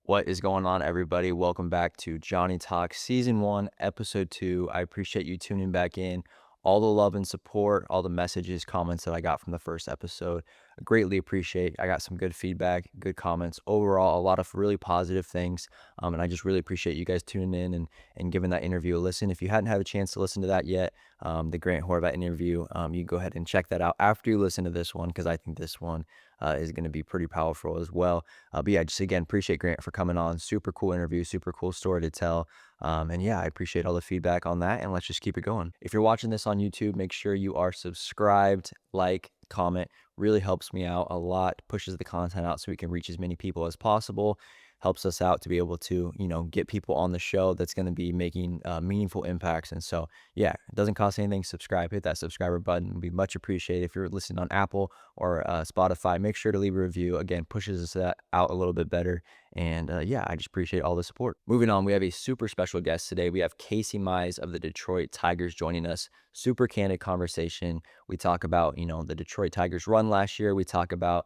What is going on, everybody? Welcome back to Johnny Talk Season 1, Episode 2. I appreciate you tuning back in. All the love and support, all the messages, comments that I got from the first episode, I greatly appreciate. I got some good feedback, good comments. Overall, a lot of really positive things. And I just really appreciate you guys tuning in and giving that interview a listen. If you hadn't had a chance to listen to that yet, the Grant Horvat interview, you can go ahead and check that out after you listen to this one, because I think this one is going to be pretty powerful as well. But yeah, just again, appreciate Grant for coming on. Super cool interview, super cool story to tell. And yeah, I appreciate all the feedback on that. And let's just keep it going. If you're watching this on YouTube, make sure you are subscribed, like, comment. Really helps me out a lot, pushes the content out so we can reach as many people as possible. Helps us out to be able to, get people on the show that's going to be making meaningful impacts. And so, yeah, it doesn't cost anything. Subscribe, hit that subscriber button. It'd be much appreciated. If you're listening on Apple or Spotify, make sure to leave a review. Again, pushes us out a little bit better. And yeah, I just appreciate all the support. Moving on, we have a super special guest today. We have Casey Mize of the Detroit Tigers joining us. Super candid conversation. We talk about, the Detroit Tigers run last year. We talk about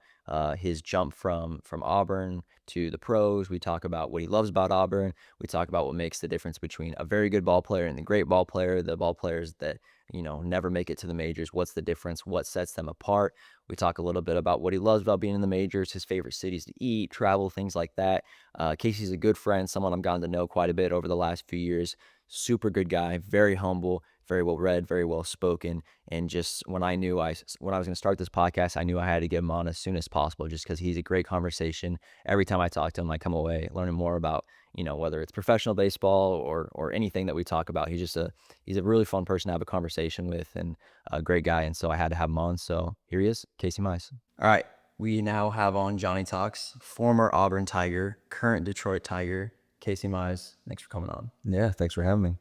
his jump from Auburn to the pros. We talk about what he loves about Auburn. We talk about what makes the difference between a very good ball player and the great ball player, the ball players that never make it to the majors. What's the difference? What sets them apart? We talk a little bit about what he loves about being in the majors, his favorite cities to eat, travel, things like that. Casey's a good friend, someone I've gotten to know quite a bit over the last few years. Super good guy, very humble, very well read, very well spoken. And just when I was going to start this podcast, I knew I had to get him on as soon as possible, just because he's a great conversation. Every time I talk to him, I come away learning more about, whether it's professional baseball or anything that we talk about. He's a really fun person to have a conversation with, and a great guy. And so I had to have him on. So here he is, Casey Mize. All right. We now have on Johnny Talks, former Auburn Tiger, current Detroit Tiger, Casey Mize. Thanks for coming on. Yeah, thanks for having me.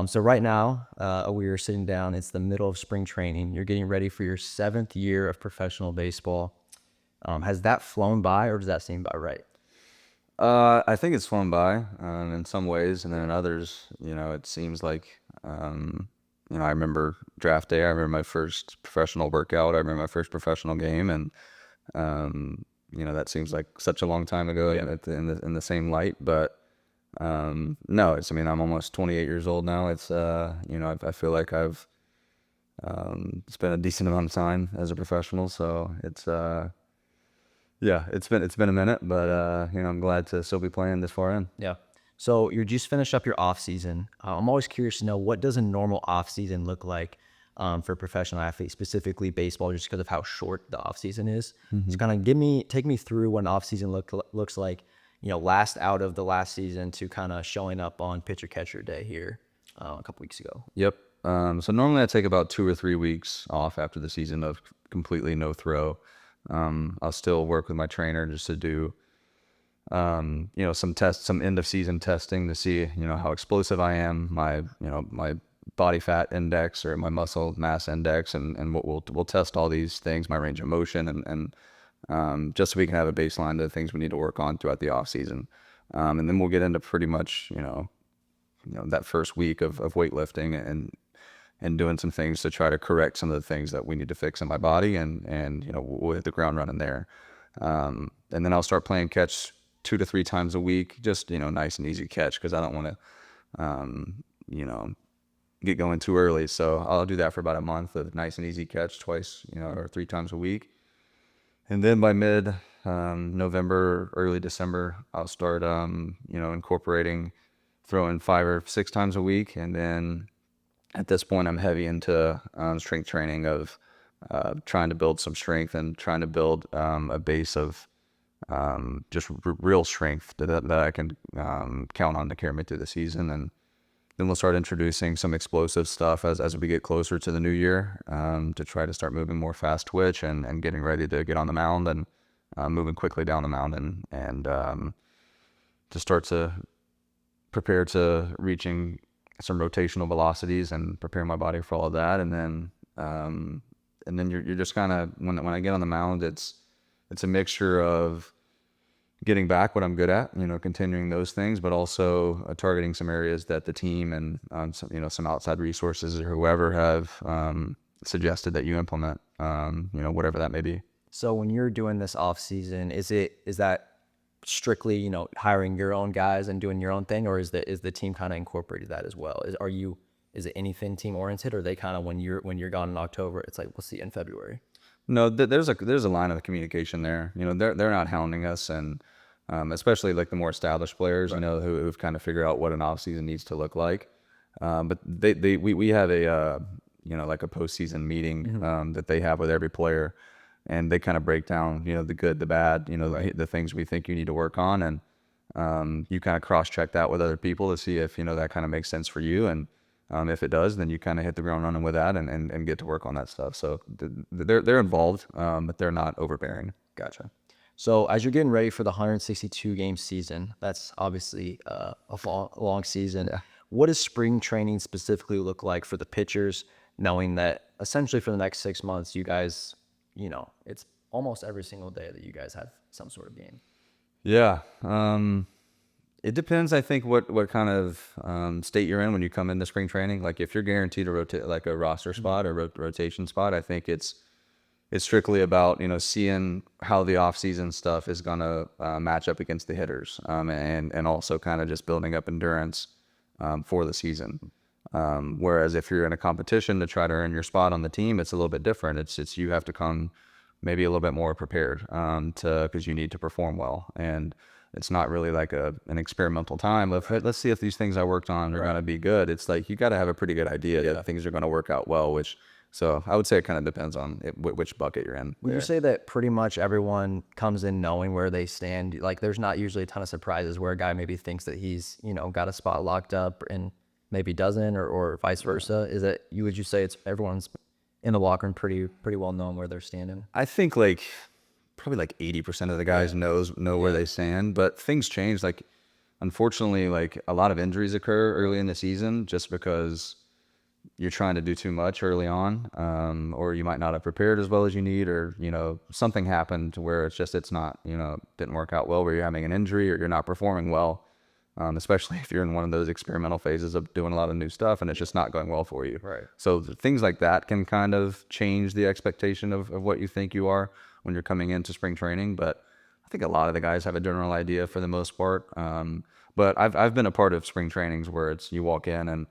So right now, we are sitting down. It's the middle of spring training. You're getting ready for your 7th year of professional baseball. Has that flown by, or does that seem about right? I think it's flown by in some ways, and then in others, it seems like, I remember draft day. I remember my first professional workout. I remember my first professional game, and that seems like such a long time ago. Yeah. In the same light, but no, I'm almost 28 years old now. It's I feel like I've spent a decent amount of time as a professional, so it's yeah, it's been a minute, but I'm glad to still be playing this far in. Yeah. So you just finished up your off season. I'm always curious to know, what does a normal off season look like for a professional athlete, specifically baseball, just because of how short the off season is. So kind of take me through what an off season looks like, last out of the last season to kind of showing up on pitcher catcher day here a couple weeks ago. Yep. So normally I take about 2 or 3 weeks off after the season of completely no throw. I'll still work with my trainer just to do, some end of season testing to see, how explosive I am, my body fat index or my muscle mass index, and what we'll test all these things, my range of motion, and just so we can have a baseline of the things we need to work on throughout the off season. And then we'll get into pretty much, that first week of weightlifting and doing some things to try to correct some of the things that we need to fix in my body, and we'll hit the ground running there. And then I'll start playing catch 2 to 3 times a week, just nice and easy catch, because I don't want to get going too early. So I'll do that for about a month of nice and easy catch twice, or 3 times a week. And then by mid November, early December, I'll start incorporating throwing 5 or 6 times a week. And then at this point, I'm heavy into strength training, of trying to build some strength and trying to build a base of just real strength that I can count on to carry me through the season. And then we'll start introducing some explosive stuff as we get closer to the new year, to try to start moving more fast twitch and getting ready to get on the mound, and moving quickly down the mound, and to start to prepare to reaching some rotational velocities and preparing my body for all of that. And then you're just kind of, when I get on the mound, it's a mixture of getting back what I'm good at, continuing those things, but also targeting some areas that the team and some outside resources or whoever have suggested that you implement, whatever that may be. So when you're doing this off season, is that strictly, hiring your own guys and doing your own thing, or is the team kind of incorporated that as well? Is it anything team oriented, or they kind of when you're gone in October, it's like we'll see you in February? No, there's a line of communication there. They're not hounding us, and especially like the more established players, who've kind of figured out what an off season needs to look like. But we have a like a postseason meeting that they have with every player, and they kind of break down the good, the bad, the things we think you need to work on, and you kind of cross check that with other people to see if that kind of makes sense for you, and if it does, then you kind of hit the ground running with that and get to work on that stuff. So they're involved, but they're not overbearing. Gotcha. So as you're getting ready for the 162 game season, that's obviously a long season. Yeah. What does spring training specifically look like for the pitchers, knowing that essentially for the next 6 months, you guys, it's almost every single day that you guys have some sort of game? Yeah. It depends, I think, what kind of state you're in when you come into spring training. Like if you're guaranteed a like a roster spot or rotation spot, I think it's strictly about seeing how the off season stuff is gonna match up against the hitters, and also kind of just building up endurance for the season. Whereas if you're in a competition to try to earn your spot on the team, it's a little bit different. It's you have to come maybe a little bit more prepared because you need to perform well, and it's not really like an experimental time of, hey, let's see if these things I worked on are going to be good. It's like you got to have a pretty good idea that things are going to work out well, so I would say it kind of depends on which bucket you're in. Would you say that pretty much everyone comes in knowing where they stand? Like there's not usually a ton of surprises where a guy maybe thinks that he's, got a spot locked up and maybe doesn't, or vice versa? Would you say it's everyone's in the locker room pretty well known where they're standing? I think probably 80% of the guys know where they stand, but things change. Like, unfortunately, like a lot of injuries occur early in the season just because you're trying to do too much early on, or you might not have prepared as well as you need, or something happened to where it's not didn't work out well, where you're having an injury or you're not performing well, especially if you're in one of those experimental phases of doing a lot of new stuff and it's just not going well for you. Right. So things like that can kind of change the expectation of what you think you are when you're coming into spring training. But I think a lot of the guys have a general idea for the most part. But I've been a part of spring trainings where you walk in and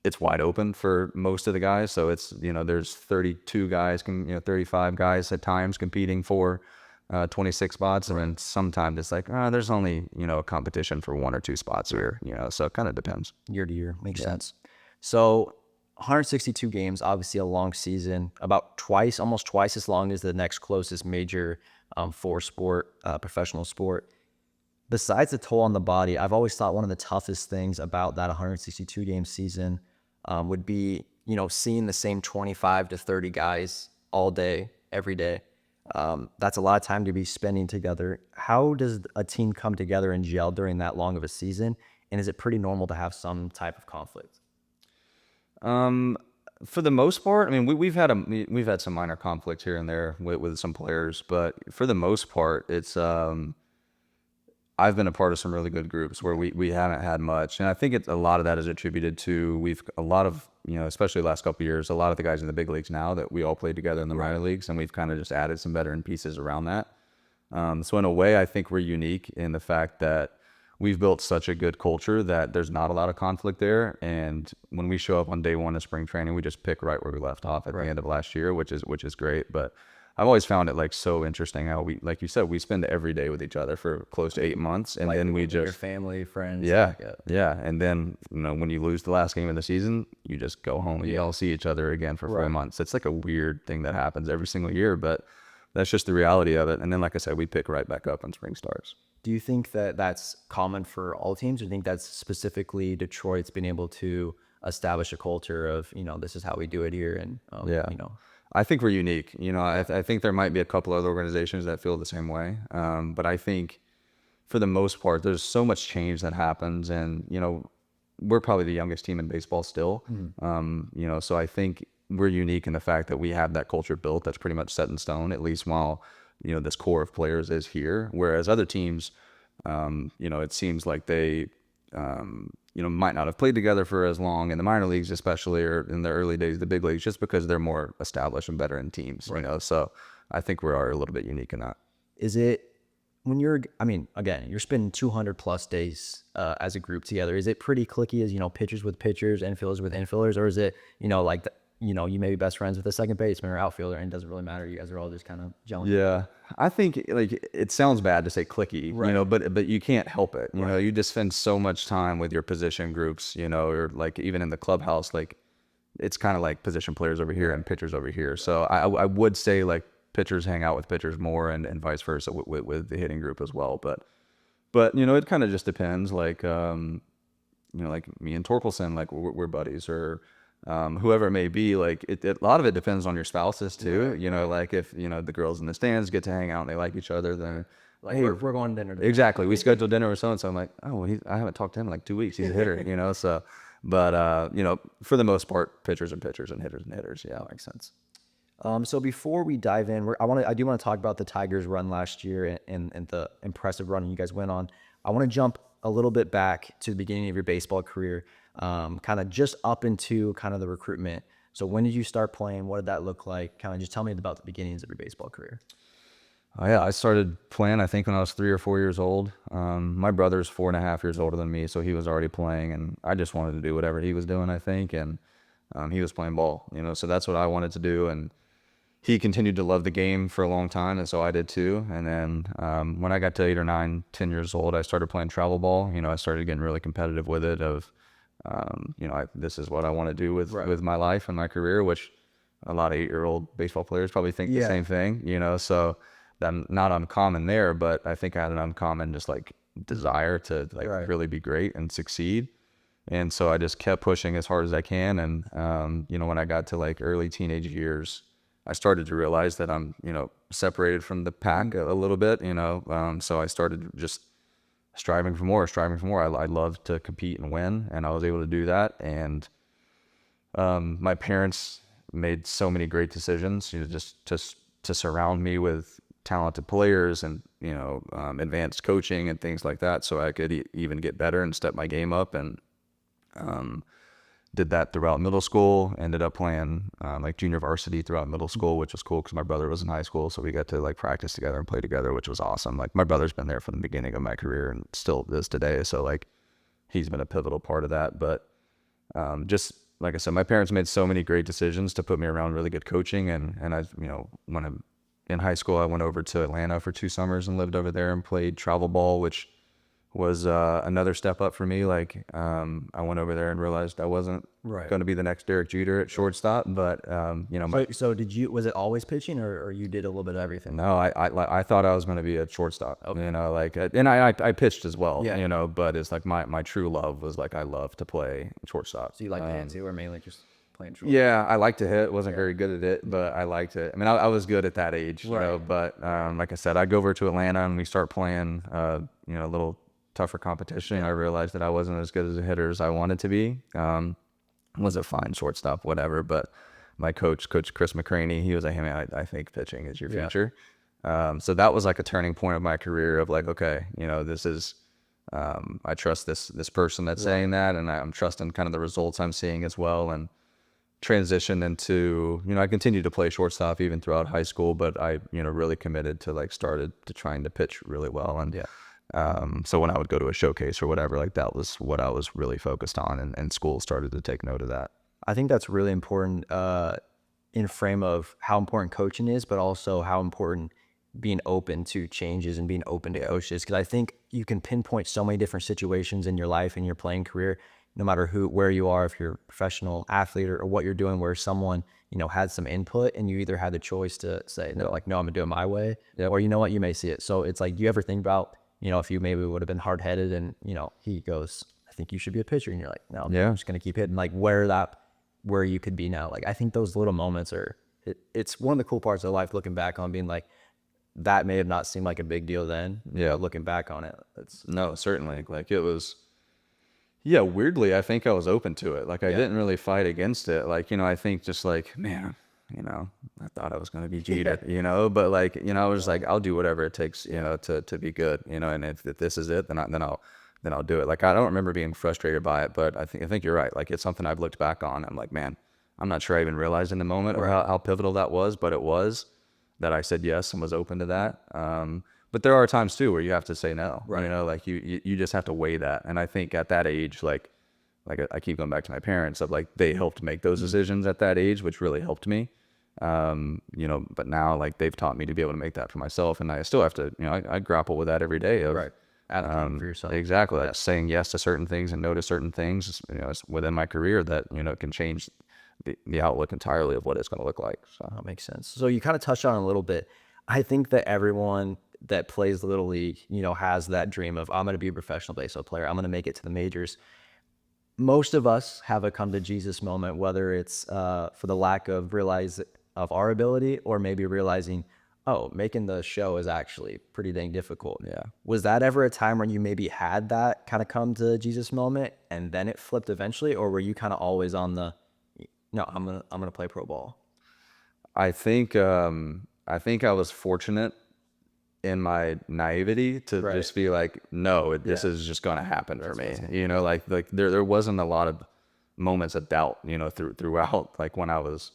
it's wide open for most of the guys. So it's, there's 32 guys, 35 guys at times competing for 26 spots. And then sometimes it's like, there's only, a competition for 1 or 2 spots here, so it kind of depends. Year to year. Makes sense. So 162 games, obviously a long season, almost twice as long as the next closest major professional sport. Besides the toll on the body, I've always thought one of the toughest things about that 162 game season would be, seeing the same 25 to 30 guys all day, every day. That's a lot of time to be spending together. How does a team come together and gel during that long of a season? And is it pretty normal to have some type of conflict? For the most part, I mean, we've had some minor conflicts here and there with some players, but for the most part, it's I've been a part of some really good groups where we haven't had much, and I think a lot of that is attributed to a lot of especially the last couple of years, a lot of the guys in the big leagues now that we all played together in the minor leagues, and we've kind of just added some veteran pieces around that. So in a way, I think we're unique in the fact that we've built such a good culture that there's not a lot of conflict there. And when we show up on day 1 of spring training, we just pick right where we left off at the end of last year, which is great. But I've always found it so interesting how we, like you said, we spend every day with each other for close to 8 months, and then we just your family, friends. yeah. And then when you lose the last game of the season, you just go home and you all see each other again for 4 months. It's like a weird thing that happens every single year, but that's just the reality of it. And then, like I said, we pick right back up when spring starts. Do you think that that's common for all teams, or do you think that's specifically Detroit's been able to establish a culture of, this is how we do it here? And, I think we're unique. I think there might be a couple other organizations that feel the same way. But I think for the most part, there's so much change that happens, and, we're probably the youngest team in baseball still. So I think we're unique in the fact that we have that culture built that's pretty much set in stone, at least while this core of players is here. Whereas other teams, it seems like they might not have played together for as long in the minor leagues, especially, or in the early days of the big leagues, just because they're more established and better in teams. So I think we are a little bit unique in that. Is it when you're, I mean, again, you're spending 200 plus days as a group together. Is it pretty clicky as, pitchers with pitchers, infielders with infielders, or is it, like, you may be best friends with a second baseman or outfielder and it doesn't really matter. You guys are all just kind of gelling. Yeah, I think like it sounds bad to say clicky, Right. but you can't help it. You just spend so much time with your position groups, or like even in the clubhouse, like it's kind of like position players over here and pitchers over here. So I would say like pitchers hang out with pitchers more and vice versa with the hitting group as well. But it kind of just depends. Like like me and Torkelson, like we're buddies, or whoever it may be. Like a lot of it depends on your spouses too. Like if the girls in the stands get to hang out and they like each other, then Like hey, we're going to dinner today. exactly. We scheduled dinner with so and so. I'm like, oh, well, I haven't talked to him in like 2 weeks. He's a hitter. So, but for the most part, pitchers and pitchers and hitters and hitters. Yeah, that makes sense. So before we dive in, I do want to talk about the Tigers' run last year and the impressive run you guys went on. I want to jump a little bit back to the beginning of your baseball career, kind of just up into kind of the recruitment. So when did you start playing? What did that look like? Kind of just tell me about the beginnings of your baseball career. Oh, yeah, I started playing, I think, when I was 3 or 4 years old. My brother's 4.5 years older than me, so he was already playing, and I just wanted to do whatever he was doing, I think, and he was playing ball, so that's what I wanted to do, and he continued to love the game for a long time, and so I did too. And then when I got to 8 or 9, 10 years old, I started playing travel ball. I started getting really competitive with it. This is what I want to do with my life and my career, which a lot of 8-year-old baseball players probably think the same thing. So I'm not uncommon there, but I think I had an uncommon just like desire to really be great and succeed. And so I just kept pushing as hard as I can. And when I got to like early teenage years, I started to realize that I'm, separated from the pack a little bit, so I started just striving for more. I love to compete and win, and I was able to do that. And my parents made so many great decisions, just to surround me with talented players and, advanced coaching and things like that, so I could even get better and step my game up. And did that throughout middle school, ended up playing like junior varsity throughout middle school, which was cool because my brother was in high school. So we got to like practice together and play together, which was awesome. Like my brother's been there from the beginning of my career and still is today. So like he's been a pivotal part of that. But just like I said, my parents made so many great decisions to put me around really good coaching. And I, when I'm in high school, I went over to Atlanta for 2 summers and lived over there and played travel ball, which was another step up for me. Like I went over there and realized I wasn't going to be the next Derek Jeter at shortstop, but So was it always pitching or you did a little bit of everything? No, I thought I was going to be a shortstop. Okay. And I pitched as well. Yeah. But it's like my true love was like I love to play shortstop. So you like to hit too, or mainly just playing short? Yeah, I like to hit. Wasn't very good at it, but I liked it. I mean, I was good at that age, But like I said, I go over to Atlanta and we start playing, a little tougher competition. I realized that I wasn't as good as a hitter as I wanted to be. Was a fine shortstop, whatever. But my Coach Chris McCraney, he was like, hey man, I think pitching is your future. So that was like a turning point of my career of like, okay, this is, I trust this person that's saying that, and I'm trusting kind of the results I'm seeing as well. And transitioned into, I continued to play shortstop even throughout high school, but I, really committed to like started to trying to pitch really well. And so when I would go to a showcase or whatever, like that was what I was really focused on, and school started to take note of that. I think that's really important in frame of how important coaching is, but also how important being open to changes and being open to coaches. Because I think you can pinpoint so many different situations in your life and your playing career, no matter where you are, if you're a professional athlete or what you're doing, where someone, had some input and you either had the choice to say, no, like, no, I'm gonna do it my way, or you know what, you may see it. So it's like, do you ever think about, if you maybe would have been hard-headed and, he goes, I think you should be a pitcher. And you're like, no, I'm just going to keep hitting, like where you could be now. Like, I think those little moments it's one of the cool parts of life, looking back on being like, that may have not seemed like a big deal then. Looking back on it. No, certainly. Like it was, weirdly, I think I was open to it. Like I didn't really fight against it. Like, I think just like, man, I thought I was going to be Jeter, but like, I was just like, I'll do whatever it takes, to be good, and if this is it, then I'll do it. Like, I don't remember being frustrated by it, but I think you're right. Like, it's something I've looked back on. I'm like, man, I'm not sure I even realized in the moment or how pivotal that was, but it was that I said yes and was open to that. but there are times too where you have to say no. Right. You know, like you just have to weigh that. And I think at that age, like I keep going back to my parents, of like they helped make those decisions at that age, which really helped me. You know, but now like they've taught me to be able to make that for myself, and I still have to, you know, I grapple with that every day of Right. Advocating for yourself. exactly, like saying yes to certain things and no to certain things, you know, within my career that, you know, can change the outlook entirely of what it's going to look like. So That makes sense. So you kind of touched on it a little bit. I think that everyone that plays Little League, you know, has that dream of, I'm going to be a professional baseball player. I'm going to make it to the majors. Most of us have a come to Jesus moment, whether it's for the lack of realize of our ability, or maybe realizing, oh, making the show is actually pretty dang difficult. Yeah. Was that ever a time when you maybe had that kind of come to Jesus moment and then it flipped eventually, or were you kind of always on the, no, I'm gonna play pro ball? I think I was fortunate in my naivety to Right. just be like, no, this Yeah. is just going to happen for me. You know, like there wasn't a lot of moments of doubt, you know, throughout, like when I was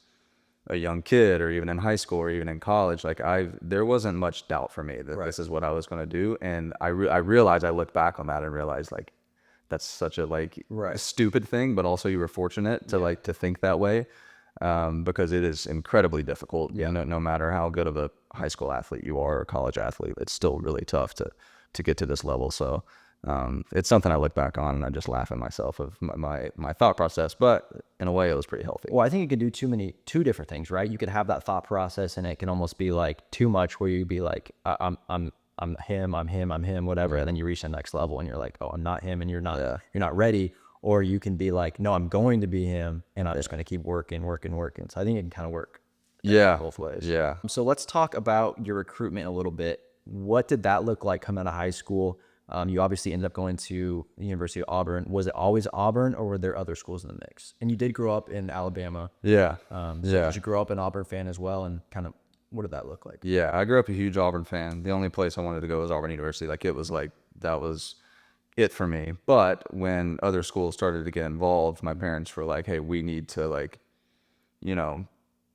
a young kid or even in high school or even in college, like there wasn't much doubt for me that Right. this is what I was going to do. And I realized, I look back on that and realized like, that's such a like Right. stupid thing, but also you were fortunate to like to think that way, because it is incredibly difficult. Yeah. No matter how good of a high school athlete you are or college athlete, it's still really tough to get to this level. So it's something I look back on and I just laugh at myself of my thought process. But in a way, it was pretty healthy. Well, I think you could do two different things, right? You could have that thought process, and it can almost be like too much, where you'd be like, I'm him, whatever, and then you reach the next level, and you're like, oh, I'm not him, and you're not ready. Or you can be like, no, I'm going to be him, and I'm just going to keep working. So I think it can kind of work Yeah. both ways. Yeah. So let's talk about your recruitment a little bit. What did that look like coming out of high school? You obviously ended up going to the University of Auburn. Was it always Auburn, or were there other schools in the mix? And you did grow up in Alabama. Yeah. Did you grow up an Auburn fan as well? And kind of, what did that look like? Yeah, I grew up a huge Auburn fan. The only place I wanted to go was Auburn University. Like it was like that was it for me. But when other schools started to get involved, my parents were like, "Hey, we need to like, you know,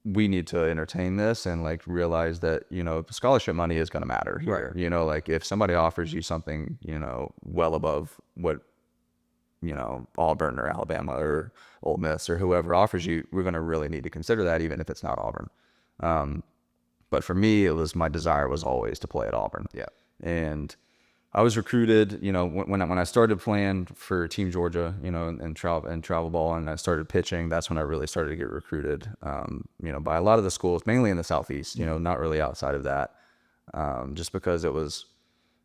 we need to entertain this and like realize that, you know, scholarship money is going to matter here. Right. You know, like if somebody offers you something, you know, well above what, you know, Auburn or Alabama or Ole Miss or whoever offers you, we're going to really need to consider that, even if it's not Auburn." But for me, my desire was always to play at Auburn. Yeah. And I was recruited, you know, when I started playing for Team Georgia, you know, and travel ball, and I started pitching. That's when I really started to get recruited, you know, by a lot of the schools, mainly in the Southeast. You know, not really outside of that, just because it was,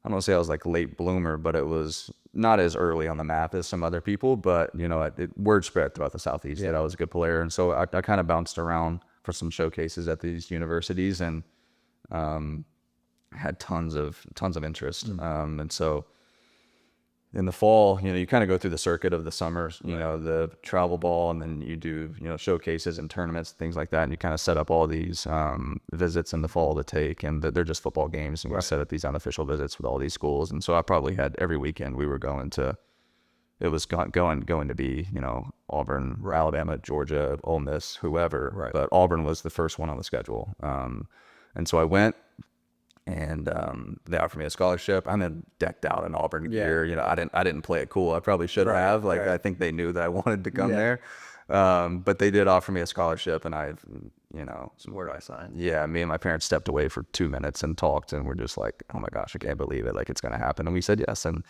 I don't want to say I was like late bloomer, but it was not as early on the map as some other people. But you know, word spread throughout the Southeast that I was a good player, and so I kind of bounced around for some showcases at these universities, and had tons of interest. And so in the fall, you know, you kind of go through the circuit of the summers, you know, the travel ball, and then you do, you know, showcases and tournaments, things like that. And you kind of set up all these visits in the fall to take, and they're just football games. And we set up these unofficial visits with all these schools. And so I probably had every weekend we were going to, it was going to be, you know, Auburn, Alabama, Georgia, Ole Miss, whoever. Right. But Auburn was the first one on the schedule. And so I went, and they offered me a scholarship. I'm then decked out in Auburn gear. You know, I didn't play it cool. I probably should have. Like I think they knew that I wanted to come there. But they did offer me a scholarship, and I, you know, Where do I sign? yeah, me and my parents stepped away for 2 minutes and talked, and we're just like, oh my gosh, I can't believe it. Like it's gonna happen. And we said yes, and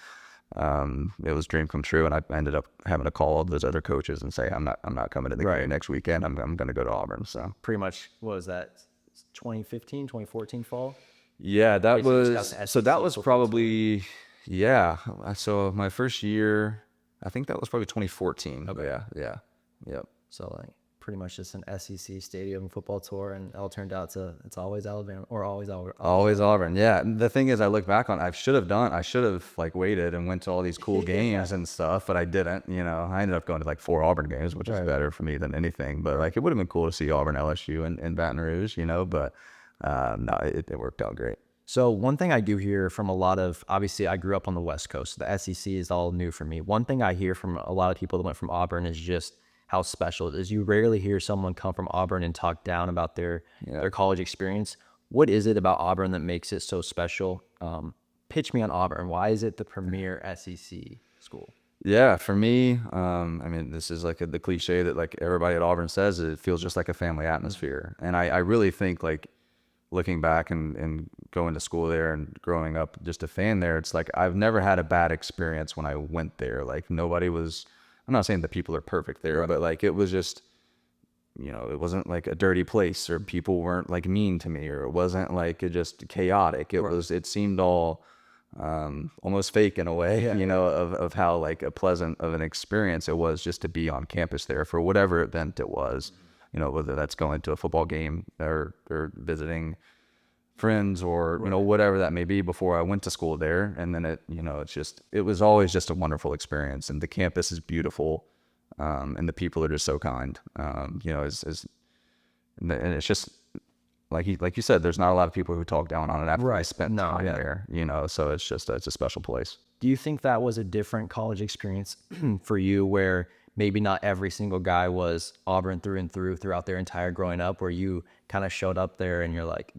it was a dream come true. And I ended up having to call those other coaches and say, I'm not coming to the game next weekend. I'm gonna go to Auburn. So Pretty much, what was that, 2015, 2014 fall? yeah, that Basically just was got the so that SEC was football probably yeah. So my first year, I think that was probably 2014. Okay. Yep. So like pretty much just an SEC stadium football tour, and it all turned out to it's always Alabama or always Auburn. Always Auburn. Yeah. And the thing is, I look back on, I should have like waited and went to all these cool games and stuff, but I didn't. You know, I ended up going to like 4 Auburn games, which is better for me than anything. But like, it would have been cool to see Auburn, LSU, and Baton Rouge. You know, but no, it worked out great. So one thing I do hear from a lot of, obviously I grew up on the West Coast, so the SEC is all new for me. One thing I hear from a lot of people that went from Auburn is just how special it is. You rarely hear someone come from Auburn and talk down about their college experience. What is it about Auburn that makes it so special? Pitch me on Auburn. Why is it the premier SEC school? Yeah, for me, I mean, this is like the cliche that like everybody at Auburn says, it feels just like a family atmosphere. And I really think like looking back and going to school there and growing up just a fan there, it's like I've never had a bad experience when I went there. Like nobody was, I'm not saying that people are perfect there, but like it was just, it wasn't like a dirty place or people weren't like mean to me or it wasn't like it just chaotic. It seemed all almost fake in a way, of how like a pleasant of an experience it was just to be on campus there for whatever event it was, whether that's going to a football game or visiting friends or, whatever that may be before I went to school there. And then it was always just a wonderful experience and the campus is beautiful. And the people are just so kind, and it's just like you said, there's not a lot of people who talk down on it after I spent time there, so it's a special place. Do you think that was a different college experience for you where maybe not every single guy was Auburn through and through throughout their entire growing up, where you kind of showed up there and you're like,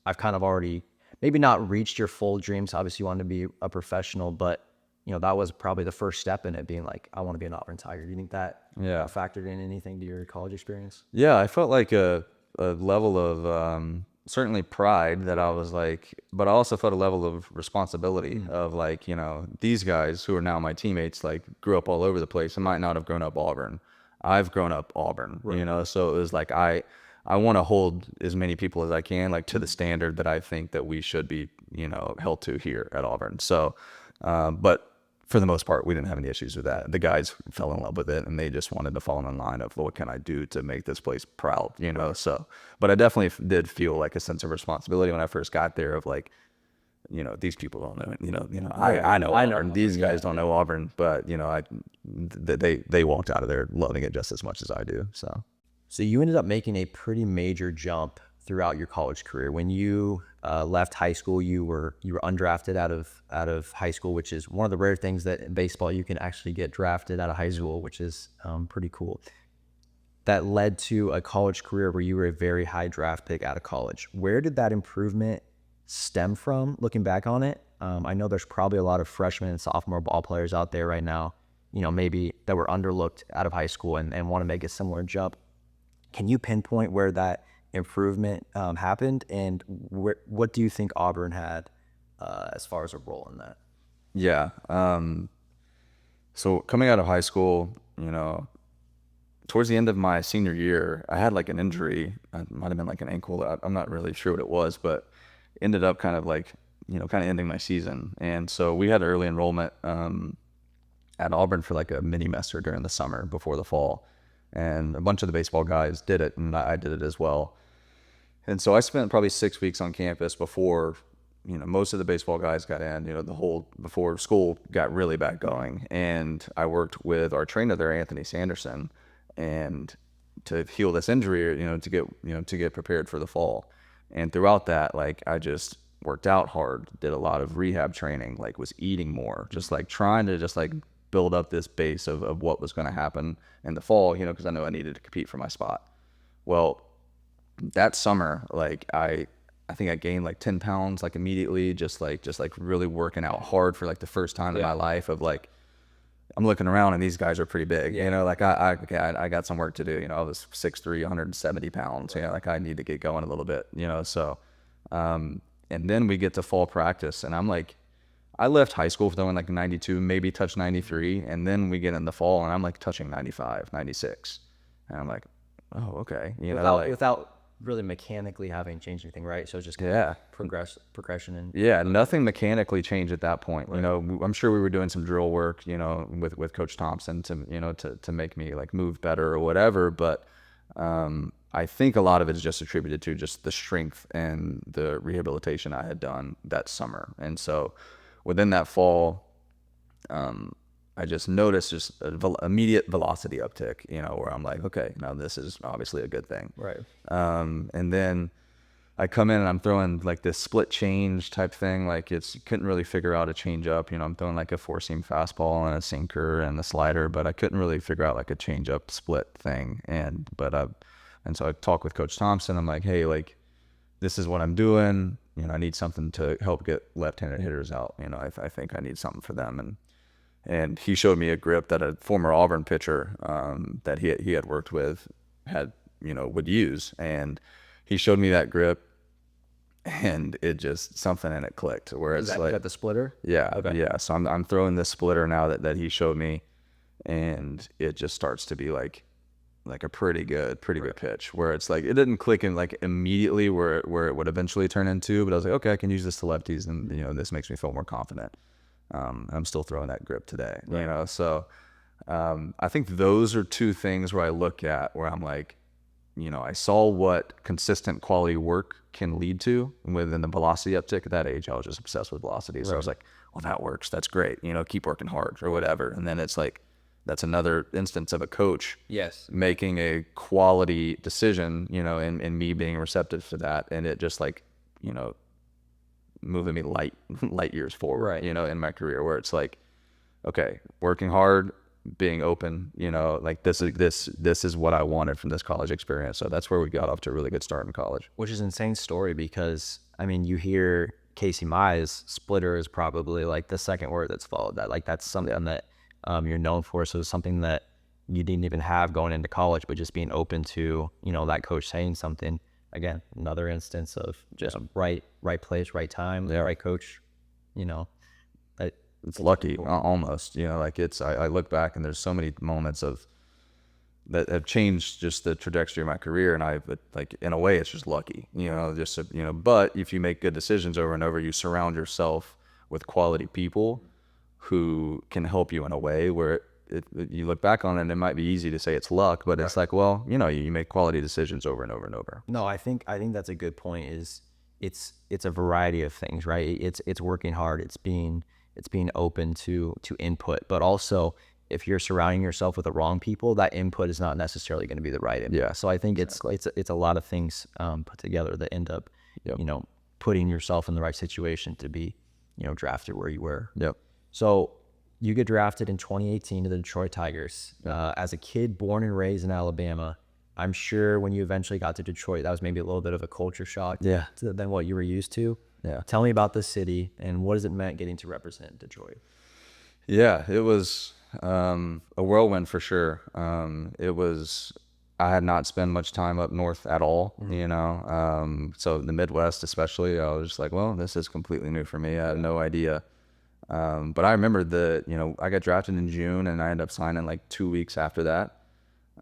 I've kind of already maybe not reached your full dreams. Obviously you wanted to be a professional, but that was probably the first step in it being like, I want to be an Auburn Tiger. Do you think that factored in anything to your college experience? Yeah, I felt like a level of certainly pride that I was like, but I also felt a level of responsibility of like, these guys who are now my teammates, like grew up all over the place and might not have grown up Auburn. I've grown up Auburn, so it was like, I want to hold as many people as I can, like to the standard that I think that we should be, held to here at Auburn. So, but for the most part, we didn't have any issues with that. The guys fell in love with it and they just wanted to fall in line of, well, what can I do to make this place proud, So, but I definitely did feel like a sense of responsibility when I first got there of like, these people don't know it, I know Auburn. These guys don't know Auburn, but they walked out of there loving it just as much as I do. So you ended up making a pretty major jump throughout your college career. When you left high school, you were undrafted out of high school, which is one of the rare things that in baseball you can actually get drafted out of high school, which is pretty cool. That led to a college career where you were a very high draft pick out of college. Where did that improvement stem from, looking back on it? I know there's probably a lot of freshman and sophomore ball players out there right now, maybe that were underlooked out of high school and want to make a similar jump. Can you pinpoint where that improvement happened, and what do you think Auburn had as far as a role in that? Yeah. So coming out of high school, towards the end of my senior year, I had like an injury. It might have been like an ankle. I'm not really sure what it was, but ended up kind of like, kind of ending my season. And so we had early enrollment at Auburn for like a mini semester during the summer before the fall. And a bunch of the baseball guys did it, and I did it as well. And so I spent probably 6 weeks on campus before, most of the baseball guys got in, before school got really bad going. And I worked with our trainer there, Anthony Sanderson, and to heal this injury, to get prepared for the fall. And throughout that, like, I just worked out hard, did a lot of rehab training, like was eating more, just like trying to just like build up this base of what was going to happen in the fall, because I know I needed to compete for my spot. Well, that summer, like I think I gained like 10 pounds, like immediately, just like really working out hard for like the first time in my life of like, I'm looking around and these guys are pretty big, like I got some work to do. I was 6'3", 170 pounds, like I need to get going a little bit, so, and then we get to fall practice and I'm like, I left high school throwing like 92, maybe touch 93. And then we get in the fall and I'm like touching 95, 96. And I'm like, oh, okay. Without really mechanically having changed anything, right? So it's just kind of progression. And nothing mechanically changed at that point. Right. I'm sure we were doing some drill work, with Coach Thompson to make me like move better or whatever. But I think a lot of it is just attributed to just the strength and the rehabilitation I had done that summer. And so within that fall, I just noticed just an immediate velocity uptick, where I'm like, okay, now this is obviously a good thing. Right. And then I come in and I'm throwing like this split change type thing. Like couldn't really figure out a change up. I'm throwing like a 4-seam fastball and a sinker and a slider, but I couldn't really figure out like a change up split thing. And so I talked with Coach Thompson. I'm like, hey, like, this is what I'm doing. I need something to help get left-handed hitters out. I think I need something for them. And he showed me a grip that a former Auburn pitcher that he had worked with had, would use. And he showed me that grip, and it just, something in it clicked where it's like, got the splitter? yeah, Okay. yeah. So I'm throwing this splitter now that he showed me, and it just starts to be like a pretty good pitch, where it's like, it didn't click in like immediately where it would eventually turn into, but I was like, okay, I can use this to lefties, and this makes me feel more confident. I'm still throwing that grip today, so I think those are two things where I look at where I'm like, I saw what consistent quality work can lead to within the velocity uptick. At that age, I was just obsessed with velocity. So I was like, well, that works. That's great. Keep working hard or whatever. And then it's like, that's another instance of a coach making a quality decision, and me being receptive to that. And it just like, moving me light years forward, in my career, where it's like, okay, working hard, being open, like this is what I wanted from this college experience. So that's where we got off to a really good start in college. Which is an insane story because, I mean, you hear Casey Mize, splitter is probably like the second word that's followed that. Like that's something that you're known for. So it's something that you didn't even have going into college, but just being open to, that coach saying something. Again, another instance of just right place, right time, right coach, It's lucky, almost, like I look back and there's so many moments that have changed just the trajectory of my career. And like, in a way, it's just lucky, but if you make good decisions over and over, you surround yourself with quality people who can help you in a way where you look back on it and it might be easy to say it's luck, but it's like, well, you make quality decisions over and over and over. No, I think that's a good point. Is it's a variety of things, right? It's working hard. It's being open to input, but also if you're surrounding yourself with the wrong people, that input is not necessarily going to be the right input. Yeah. So I think it's a lot of things put together that end up, putting yourself in the right situation to be, drafted where you were. Yep. So you get drafted in 2018 to the Detroit Tigers. As a kid born and raised in Alabama, I'm sure when you eventually got to Detroit, that was maybe a little bit of a culture shock than what you were used to. Yeah. Tell me about the city and what has it meant getting to represent Detroit? Yeah, it was a whirlwind for sure. I had not spent much time up north at all, so the Midwest especially, I was just like, well, this is completely new for me. I had no idea. But I remember I got drafted in June and I ended up signing like 2 weeks after that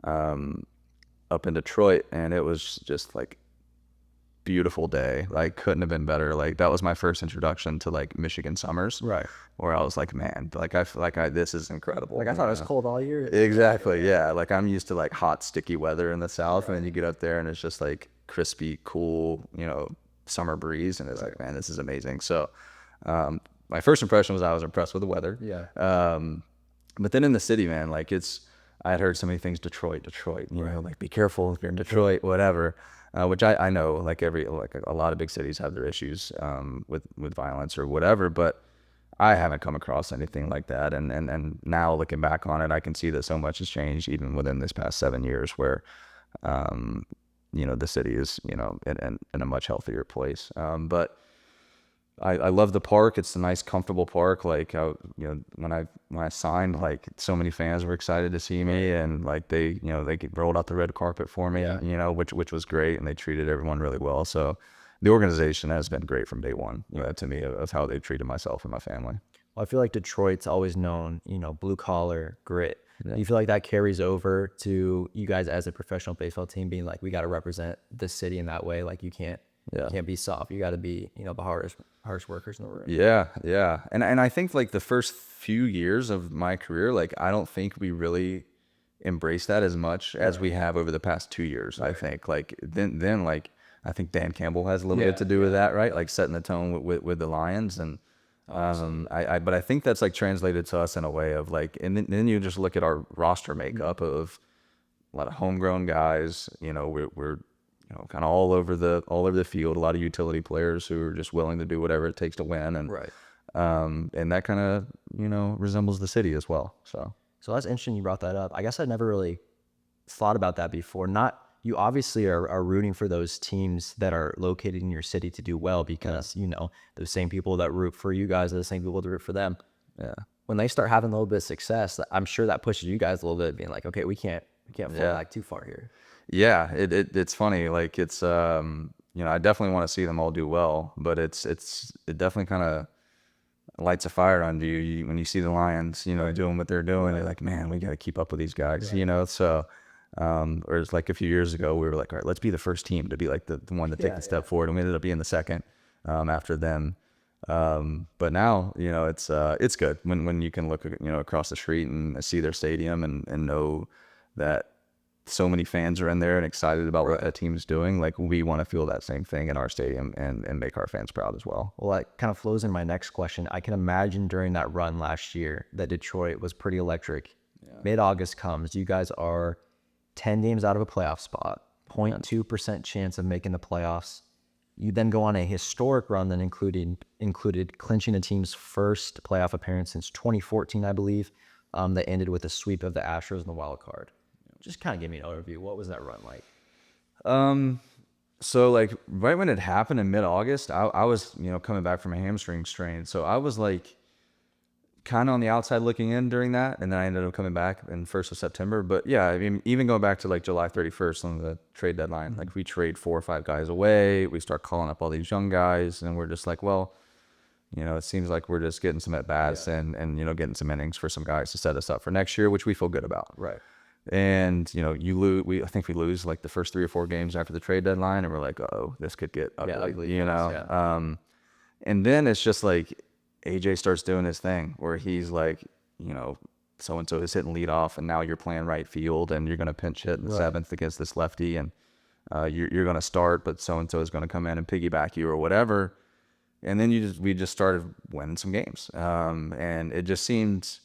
up in Detroit, and it was just like beautiful day. Like, couldn't have been better. Like, that was my first introduction to like Michigan summers, Right. where I was like, man, like I feel like this is incredible. Like I thought it was cold all year. Exactly. Yeah. Like, I'm used to like hot, sticky weather in the South, and then you get up there and it's just like crispy, cool, summer breeze, and it's like, man, this is amazing. So, my first impression was I was impressed with the weather. Yeah. But then in the city, man, like I had heard so many things, Detroit, like be careful if you're in Detroit, whatever. Which I know, like a lot of big cities have their issues with violence or whatever, but I haven't come across anything like that. And now looking back on it, I can see that so much has changed even within this past 7 years, where the city is in a much healthier place. But I love the park. It's a nice, comfortable park. Like, when I signed, like, so many fans were excited to see me, and like they rolled out the red carpet for me, which was great, and they treated everyone really well. So the organization has been great from day one, to me, of how they treated myself and my family. Well, I feel like Detroit's always known, blue collar, grit. Do you feel like that carries over to you guys as a professional baseball team, being like, we got to represent the city in that way? Like, you can't be soft. You got to be, the hardest workers in the room. Yeah. And I think like the first few years of my career, like, I don't think we really embraced that as much as we have over the past 2 years. I think like then like, I think Dan Campbell has a little bit to do with that, right? Like, setting the tone with the Lions. And but I think that's like translated to us in a way of like, and then you just look at our roster makeup of a lot of homegrown guys. We're kind of all over the field. A lot of utility players who are just willing to do whatever it takes to win, and and that kind of resembles the city as well. So that's interesting you brought that up. I guess I never really thought about that before. Not you obviously are rooting for those teams that are located in your city to do well because, you know, those same people that root for you guys are the same people that root for them. Yeah. When they start having a little bit of success, I'm sure that pushes you guys a little bit, being like, okay, we can't fall back too far here. Yeah, it's funny. Like it's you know, I definitely want to see them all do well, but it definitely kind of lights a fire under you, when you see the Lions, you know, doing what they're doing. You're like, man, we got to keep up with these guys, you know. So, or it's like a few years ago, we were like, all right, let's be the first team to be like the one to take the step forward, and we ended up being the second after them. But now, you know, it's good when you can look, you know, across the street and see their stadium and know that so many fans are in there and excited about what that team's doing. Like, we want to feel that same thing in our stadium and make our fans proud as well. Well, that kind of flows in my next question. I can imagine during that run last year that Detroit was pretty electric. Mid-August comes, you guys are 10 games out of a playoff spot, 0.2% chance of making the playoffs. You then go on a historic run that included clinching a team's first playoff appearance since 2014, I believe, that ended with a sweep of the Astros in the wild card. Just kind of give me an overview. What was that run like? So like right when it happened in mid-August, I was, you know, coming back from a hamstring strain. So I was like kind of on the outside looking in during that. And then I ended up coming back in 1st of September. But yeah, I mean, even going back to like July 31st on the trade deadline, like we trade 4 or 5 guys away. We start calling up all these young guys, and we're just like, well, you know, it seems like we're just getting some at-bats and, you know, getting some innings for some guys to set us up for next year, which we feel good about. Right. And, you know, I think we lose like the first 3 or 4 games after the trade deadline, and we're like, oh, this could get ugly, you know? And then it's just like AJ starts doing his thing where he's like, you know, so-and-so is hitting leadoff, and now you're playing right field, and you're going to pinch hit in the 7th against this lefty, and you're going to start, but so-and-so is going to come in and piggyback you or whatever. And then we just started winning some games. And it just seemed...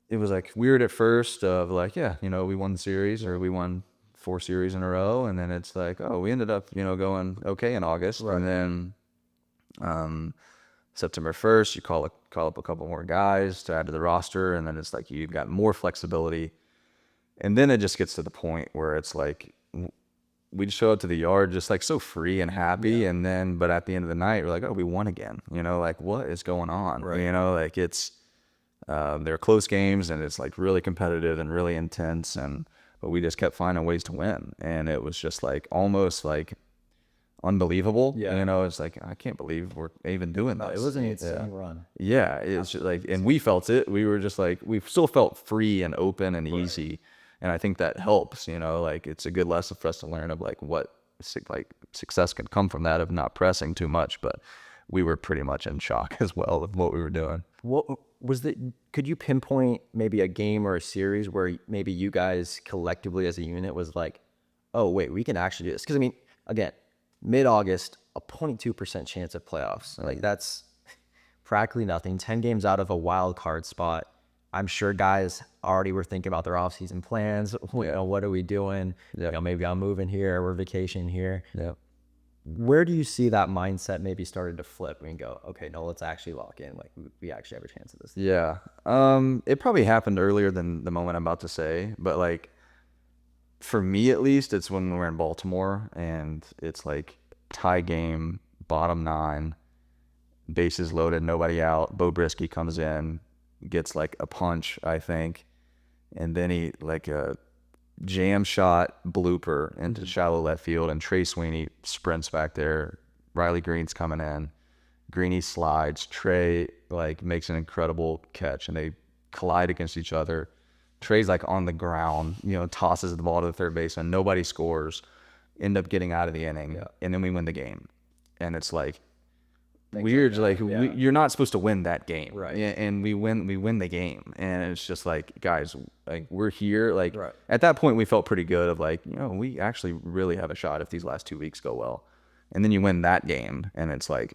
It was like weird at first of like, yeah, you know, we won the series, or we won 4 series in a row. And then it's like, oh, we ended up, you know, going okay in August. Right. And then September 1st, you call up a couple more guys to add to the roster. And then it's like, you've got more flexibility. And then it just gets to the point where it's like, we just show up to the yard just like so free and happy. And then, but at the end of the night, we're like, oh, we won again. You know, like, what is going on? Right. You know, like they're close games, and it's like really competitive and really intense, but we just kept finding ways to win, and it was just like almost like unbelievable. You know, it's like, I can't believe we're even doing this. It was an insane run. Yeah, it's just like, and we felt it. We were just like, we still felt free and open and easy, and I think that helps. You know, like it's a good lesson for us to learn of like what success can come from that, of not pressing too much. But we were pretty much in shock as well of what we were doing. What was could you pinpoint maybe a game or a series where maybe you guys collectively as a unit was like, oh, wait, we can actually do this? Because, I mean, again, mid-August, a 0.2% chance of playoffs. Like, that's practically nothing. 10 games out of a wild card spot. I'm sure guys already were thinking about their offseason plans. You know, what are we doing? You know, maybe I'm moving here, we're vacationing here. Where do you see that mindset maybe started to flip and go, okay, no, let's actually lock in. Like, we actually have a chance at this. Yeah. It probably happened earlier than the moment I'm about to say, but like for me at least, it's when we're in Baltimore and it's like tie game, bottom 9, bases loaded, nobody out. Bo Brisky comes in, gets like a punch, I think, and then he like a jam shot blooper into shallow left field, and Trey Sweeney sprints back there. Riley Green's coming in. Greeny slides. Trey like makes an incredible catch, and they collide against each other. Trey's like on the ground, you know, tosses the ball to the third baseman. Nobody scores. End up getting out of the inning, and then we win the game. And it's like weird, like you're not supposed to win that game, right? And we win the game, and it's just like, guys, like we're here. Like at that point, we felt pretty good of like, you know, we actually really have a shot if these last 2 weeks go well. And then you win that game, and it's like,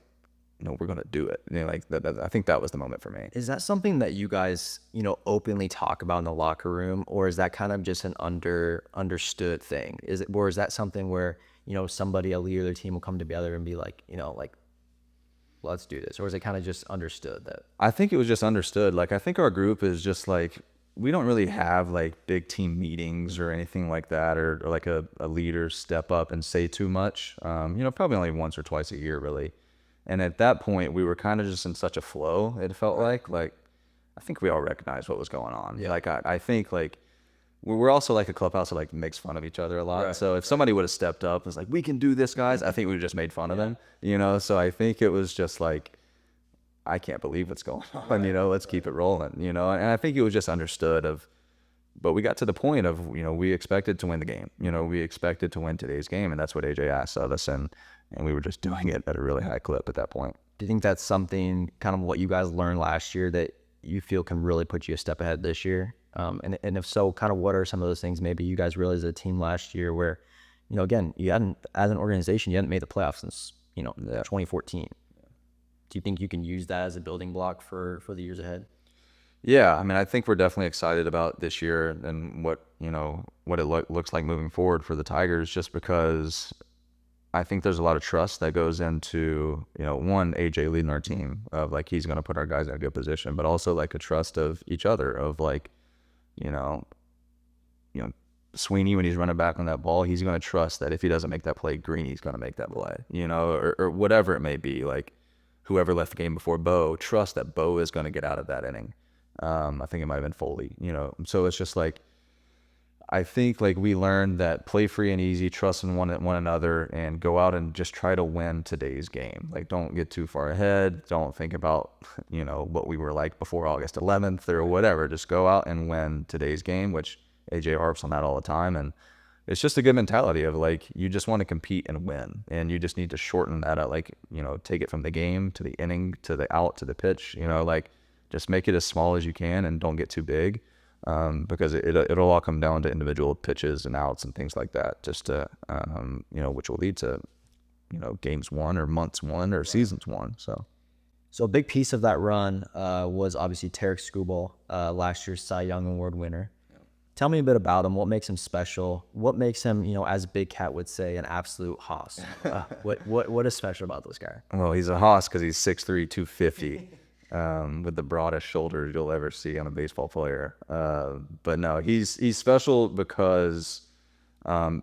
no, we're gonna do it. You know, like I think that was the moment for me. Is that something that you guys, you know, openly talk about in the locker room, or is that kind of just an understood thing? Or is that something where, you know, somebody, a leader of their team will come together and be like, you know, like, let's do this? Or is it kind of just understood that? I think it was just understood. Like, I think our group is just like, we don't really have like big team meetings or anything like that, or like a leader step up and say too much. Probably only once or twice a year, really. And at that point, we were kind of just in such a flow. It felt like I think we all recognized what was going on. Yeah. Like I think like we're also like a clubhouse that like makes fun of each other a lot. Right. So if somebody would have stepped up and was like, "We can do this, guys," I think we would have just made fun of them. So I think it was just like, I can't believe what's going on. Let's keep it rolling. And I think it was just understood of. But we got to the point of, we expected to win the game. We expected to win today's game, and that's what AJ asked of us, and we were just doing it at a really high clip at that point. Do you think that's something kind of what you guys learned last year that you feel can really put you a step ahead this year? And if so, kind of what are some of those things maybe you guys realized as a team last year where, again, you hadn't, as an organization, you hadn't made the playoffs since, 2014. Do you think you can use that as a building block for the years ahead? Yeah, I mean, I think we're definitely excited about this year and what it looks like moving forward for the Tigers, just because I think there's a lot of trust that goes into, one, AJ leading our team of like, he's going to put our guys in a good position, but also like a trust of each other of like, Sweeney, when he's running back on that ball, he's going to trust that if he doesn't make that play, Greeny's going to make that play, or whatever it may be. Like whoever left the game before Bo, trust that Bo is going to get out of that inning. I think it might have been Foley, so it's just like, I think like we learned that play free and easy, trust in one another, and go out and just try to win today's game. Like, don't get too far ahead. Don't think about, what we were like before August 11th or whatever. Just go out and win today's game, which AJ harps on that all the time. And it's just a good mentality of like, you just want to compete and win, and you just need to shorten that out. Like, take it from the game to the inning, to the out, to the pitch, like just make it as small as you can and don't get too big. Because it'll all come down to individual pitches and outs and things like that, just to, which will lead to, games won or months won or seasons won. So a big piece of that run was obviously Tarik Skubal, last year's Cy Young Award winner. Yeah. Tell me a bit about him. What makes him special? What makes him, as Big Cat would say, an absolute hoss? What is special about this guy? Well, he's a hoss because he's 6'3", 250. With the broadest shoulders you'll ever see on a baseball player. But no, he's special because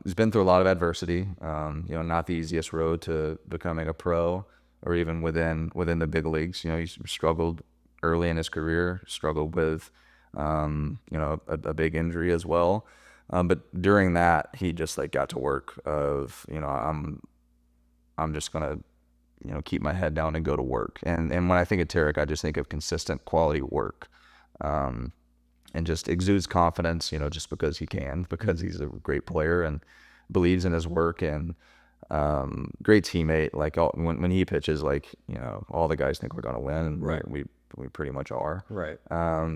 he's been through a lot of adversity. Not the easiest road to becoming a pro or even within the big leagues. He's struggled early in his career, struggled with a big injury as well. But during that, he just like got to work of, I'm just gonna keep my head down and go to work. And when I think of Tarik, I just think of consistent quality work, and just exudes confidence, just because he's a great player and believes in his work, and great teammate. Like when he pitches, like, all the guys think we're going to win, and right. we pretty much are. Right.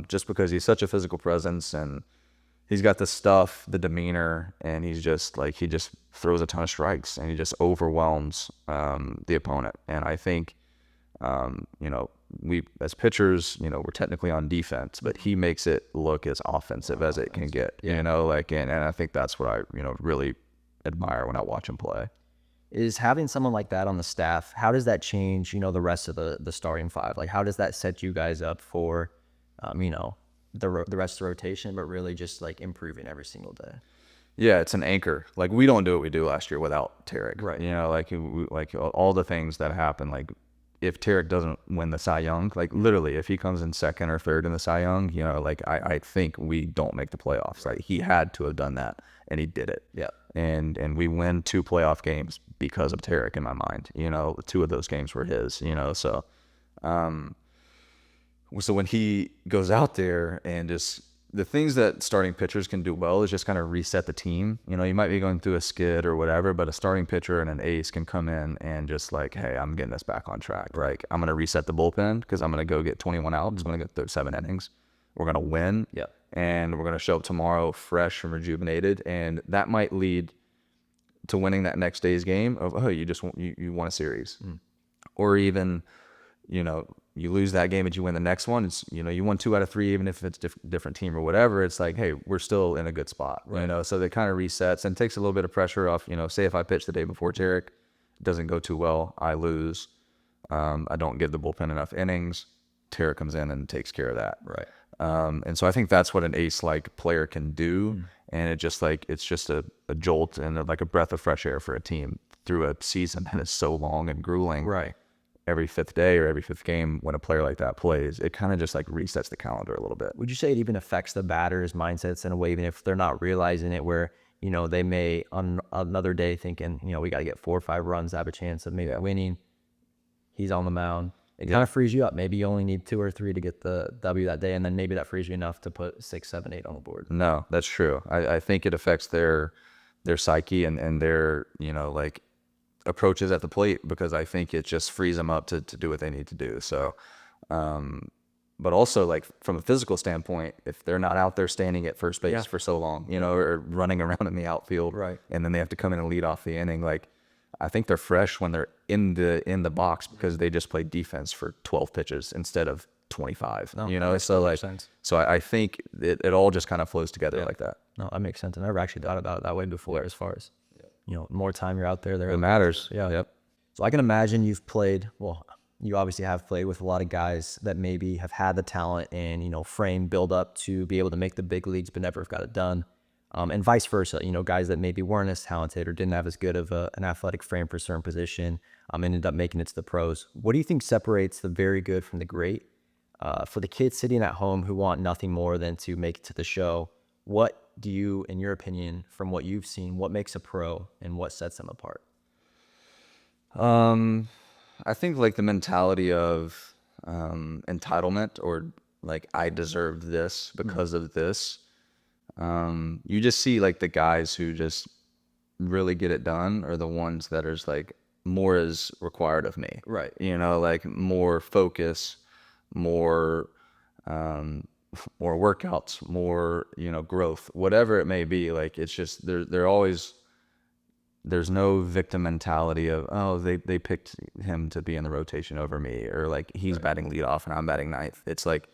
Just because he's such a physical presence, and he's got the stuff, the demeanor, and he just throws a ton of strikes, and he just overwhelms the opponent. And I think, we as pitchers, we're technically on defense, but he makes it look as offensive as it can get. Yeah. And I think that's what I really admire when I watch him play. Is having someone like that on the staff, how does that change, the rest of the starting five? Like, how does that set you guys up for, the rest of the rotation, but really just like improving every single day? Yeah, it's an anchor. Like, we don't do what we do last year without Tarik. Right. Like all the things that happen. Like, if Tarik doesn't win the Cy Young, like literally, if he comes in second or third in the Cy Young, I think we don't make the playoffs. Like, he had to have done that, and he did it. Yeah. And we win 2 playoff games because of Tarik in my mind. 2 of those games were his. So. So when he goes out there and just the things that starting pitchers can do well is just kind of reset the team. You might be going through a skid or whatever, but a starting pitcher and an ace can come in and just like, hey, I'm getting this back on track. Like, I'm going to reset the bullpen because I'm going to go get 21 outs. I'm going to get through 7 innings. We're going to win. Yeah. And we're going to show up tomorrow fresh and rejuvenated. And that might lead to winning that next day's game of, oh, you won a series. Or even, you lose that game and you win the next one. It's, you won 2 out of 3, even if it's different team or whatever. It's like, hey, we're still in a good spot, right. So that kind of resets and takes a little bit of pressure off. Say if I pitch the day before Tarik, it doesn't go too well, I lose. I don't give the bullpen enough innings. Tarik comes in and takes care of that. Right. And so I think that's what an ace like player can do. And it's just a jolt and like a breath of fresh air for a team through a season that is so long and grueling. Right. Every fifth day or every fifth game, when a player like that plays, it kind of just like resets the calendar a little bit. Would you say it even affects the batter's mindsets in a way, even if they're not realizing it, where, they may on another day thinking, we got to get 4 or 5 runs to have a chance of maybe winning. He's on the mound. It kind of frees you up. Maybe you only need 2 or 3 to get the W that day, and then maybe that frees you enough to put 6, 7, 8 on the board. No, that's true. I think it affects their psyche and their, like approaches at the plate, because I think it just frees them up to do what they need to do. So, but also like from a physical standpoint, if they're not out there standing at first base for so long, or running around in the outfield, Right. and then they have to come in and lead off the inning, like I think they're fresh when they're in the box because they just played defense for 12 pitches instead of 25. So like sense. so I think it all just kind of flows together like that. No, that makes sense. I never actually thought about it that way before, as far as, more time you're out there. It matters. Yeah. Yep. So I can imagine you've played, well, you obviously have played with a lot of guys that maybe have had the talent and, frame build up to be able to make the big leagues, but never have got it done. And vice versa, guys that maybe weren't as talented or didn't have as good of an athletic frame for a certain position, ended up making it to the pros. What do you think separates the very good from the great? For the kids sitting at home who want nothing more than to make it to the show, what do you, in your opinion, from what you've seen, what makes a pro and what sets them apart? I think like the mentality of entitlement, or like I deserved this because of this. You just see like the guys who just really get it done are the ones that are like more is required of me. Right. Like more focus, more more workouts, more, growth, whatever it may be. Like it's just they're always, there's no victim mentality of, oh, they picked him to be in the rotation over me, or like he's batting leadoff and I'm batting ninth. It's like,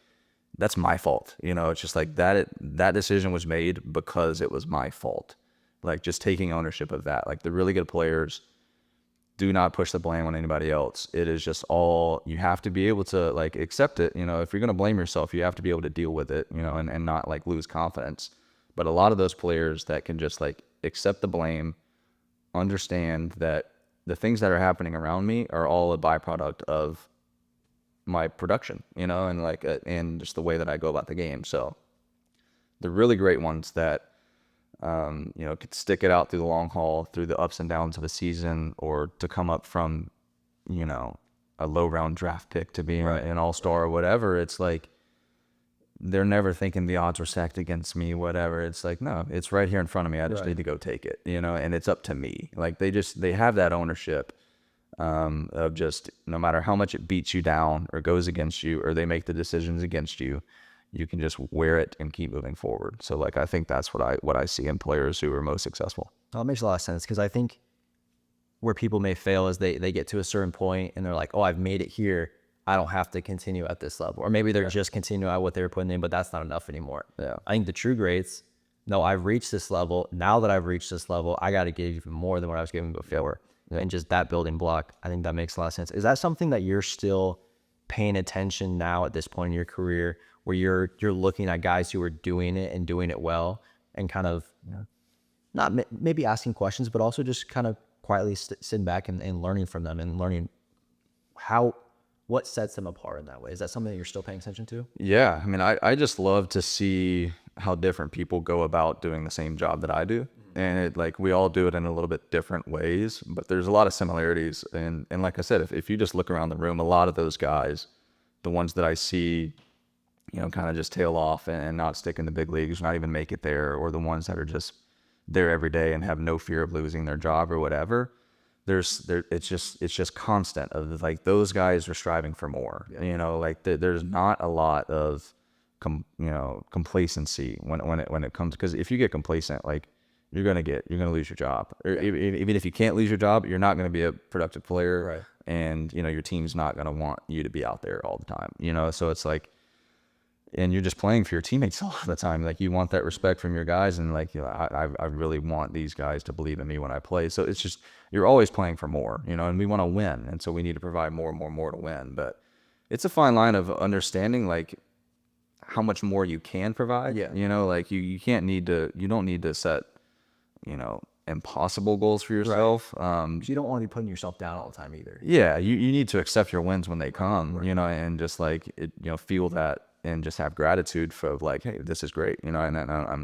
that's my fault. It's just like that decision was made because it was my fault. Like just taking ownership of that. Like the really good players do not push the blame on anybody else. It is just all, you have to be able to like accept it. If you're going to blame yourself, you have to be able to deal with it, and not like lose confidence. But a lot of those players that can just like accept the blame, understand that the things that are happening around me are all a byproduct of my production, and like, and just the way that I go about the game. So the really great ones that, could stick it out through the long haul, through the ups and downs of a season, or to come up from, a low round draft pick to being an all-star or whatever. It's like, they're never thinking the odds were stacked against me, whatever. It's like, no, it's right here in front of me. I just need to go take it, and it's up to me. Like they have that ownership, of just, no matter how much it beats you down or goes against you, or they make the decisions against you, you can just wear it and keep moving forward. So like, I think that's what I see in players who are most successful. Well, it makes a lot of sense, because I think where people may fail is they get to a certain point and they're like, oh, I've made it here. I don't have to continue at this level. Or maybe they're just continuing at what they were putting in, but that's not enough anymore. Yeah. I think the true greats, no, I've reached this level. Now that I've reached this level, I got to give even more than what I was giving before. And just that building block, I think that makes a lot of sense. Is that something that you're still paying attention now at this point in your career, where you're looking at guys who are doing it and doing it well, and kind of, not maybe asking questions, but also just kind of quietly sitting back and learning from them, and learning what sets them apart in that way? Is that something that you're still paying attention to? Yeah. I mean, I just love to see how different people go about doing the same job that I do. And it, like, we all do it in a little bit different ways, but there's a lot of similarities. And like I said, if you just look around the room, a lot of those guys, the ones that I see, kind of just tail off and not stick in the big leagues, not even make it there, or the ones that are just there every day and have no fear of losing their job or whatever, it's just constant of like, those guys are striving for more. Like there's not a lot of complacency when it comes, because if you get complacent, like, you're gonna lose your job, or even if you can't lose your job, you're not gonna be a productive player, Right. And your team's not gonna want you to be out there all the time. So it's like, and you're just playing for your teammates all the time. Like, you want that respect from your guys, and like, I really want these guys to believe in me when I play. So it's just, you're always playing for more, and we want to win, and so we need to provide more and more to win. But it's a fine line of understanding, like, how much more you can provide. Yeah. You know, like you don't need to set, you know, impossible goals for yourself. 'Cause you don't want to be putting yourself down all the time either. Yeah, you need to accept your wins when they come, you know, and just like feel that and just have gratitude for like, hey, this is great, you know, and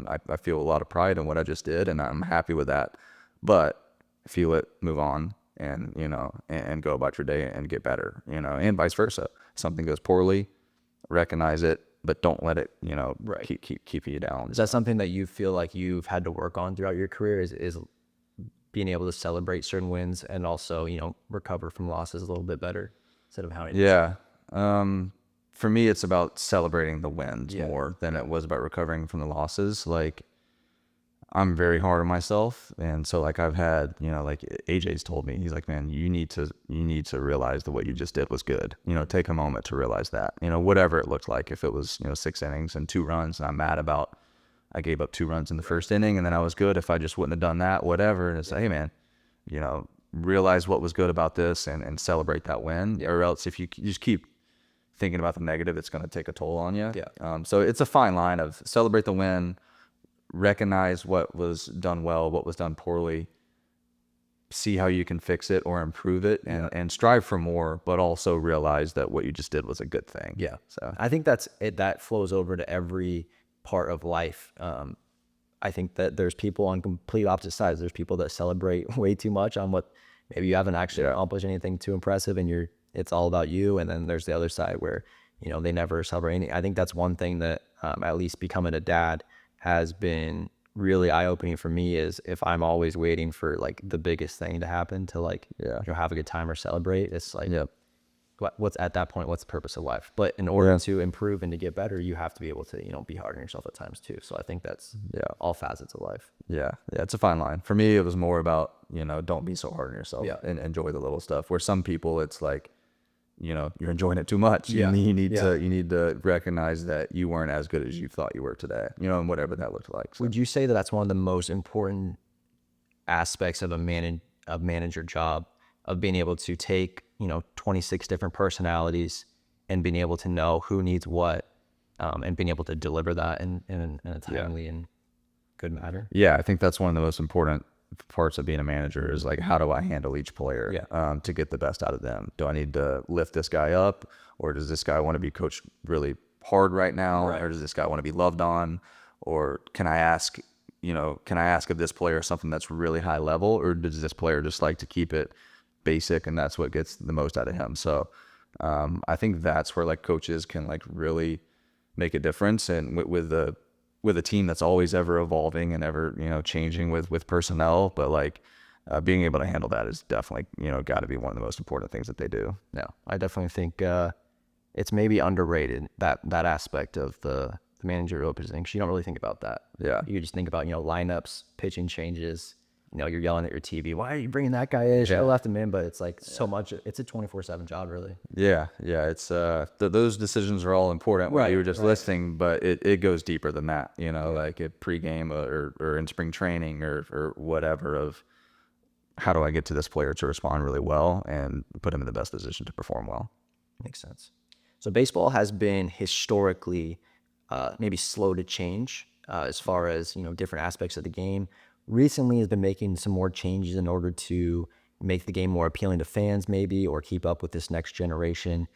I feel a lot of pride in what I just did, and I'm happy with that. But feel it, move on, and and go about your day and get better, you know, and vice versa. Something goes poorly, recognize it, but don't let it, keep you down. Is that something that you feel like you've had to work on throughout your career? Is being able to celebrate certain wins and also, recover from losses a little bit better instead of how it is? Yeah. For me, it's about celebrating the wins more than it was about recovering from the losses. Like, I'm very hard on myself, and so like I've had, like AJ's told me, he's like, man, you need to realize that what you just did was good. Take a moment to realize that. Whatever it looked like, if it was 6 innings and 2 runs, and I'm mad about I gave up 2 runs in the first inning, and then I was good. If I just wouldn't have done that, whatever. And it's like, hey man, realize what was good about this and celebrate that win, or else if you just keep thinking about the negative, it's going to take a toll on you. Yeah. So it's a fine line of celebrate the win, recognize what was done well, what was done poorly, see how you can fix it or improve it, and strive for more, but also realize that what you just did was a good thing. Yeah. So I think that flows over to every part of life. I think that there's people on complete opposite sides. There's people that celebrate way too much on what maybe you haven't actually accomplished anything too impressive, and it's all about you. And then there's the other side where they never celebrate anything. I think that's one thing that at least becoming a dad has been really eye-opening for me, is if I'm always waiting for like the biggest thing to happen to like have a good time or celebrate, it's like what's at that point, what's the purpose of life? But in order to improve and to get better, you have to be able to be hard on yourself at times too. So I think that's all facets of life. Yeah, it's a fine line. For me, it was more about don't be so hard on yourself and enjoy the little stuff. Where some people, it's like you're enjoying it too much. You need to recognize that you weren't as good as you thought you were today, and whatever that looked like. So. Would you say that that's one of the most important aspects of a manager job, of being able to take 26 different personalities and being able to know who needs what, and being able to deliver that in a timely and good manner? Yeah, I think that's one of the most important parts of being a manager, is like, how do I handle each player to get the best out of them? Do I need to lift this guy up, or does this guy want to be coached really hard right now, or does this guy want to be loved on, or can I ask of this player something that's really high level, or does this player just like to keep it basic and that's what gets the most out of him? So I think that's where like coaches can like really make a difference, and with a team that's always ever evolving and ever changing with personnel, but like being able to handle that is definitely got to be one of the most important things that they do. Yeah, I definitely think it's maybe underrated, that aspect of the managerial position, because you don't really think about that. Yeah, you just think about lineups, pitching changes. You're yelling at your TV, why are you bringing that guy in? Should have left him in. But it's like so much. It's a 24/7 job, really. Yeah. It's those decisions are all important when you were just listening, but it goes deeper than that. Like at pregame or in spring training or whatever, of how do I get to this player to respond really well and put him in the best position to perform well. Makes sense. So baseball has been historically maybe slow to change as far as different aspects of the game. Recently has been making some more changes in order to make the game more appealing to fans, maybe, or keep up with this next generation,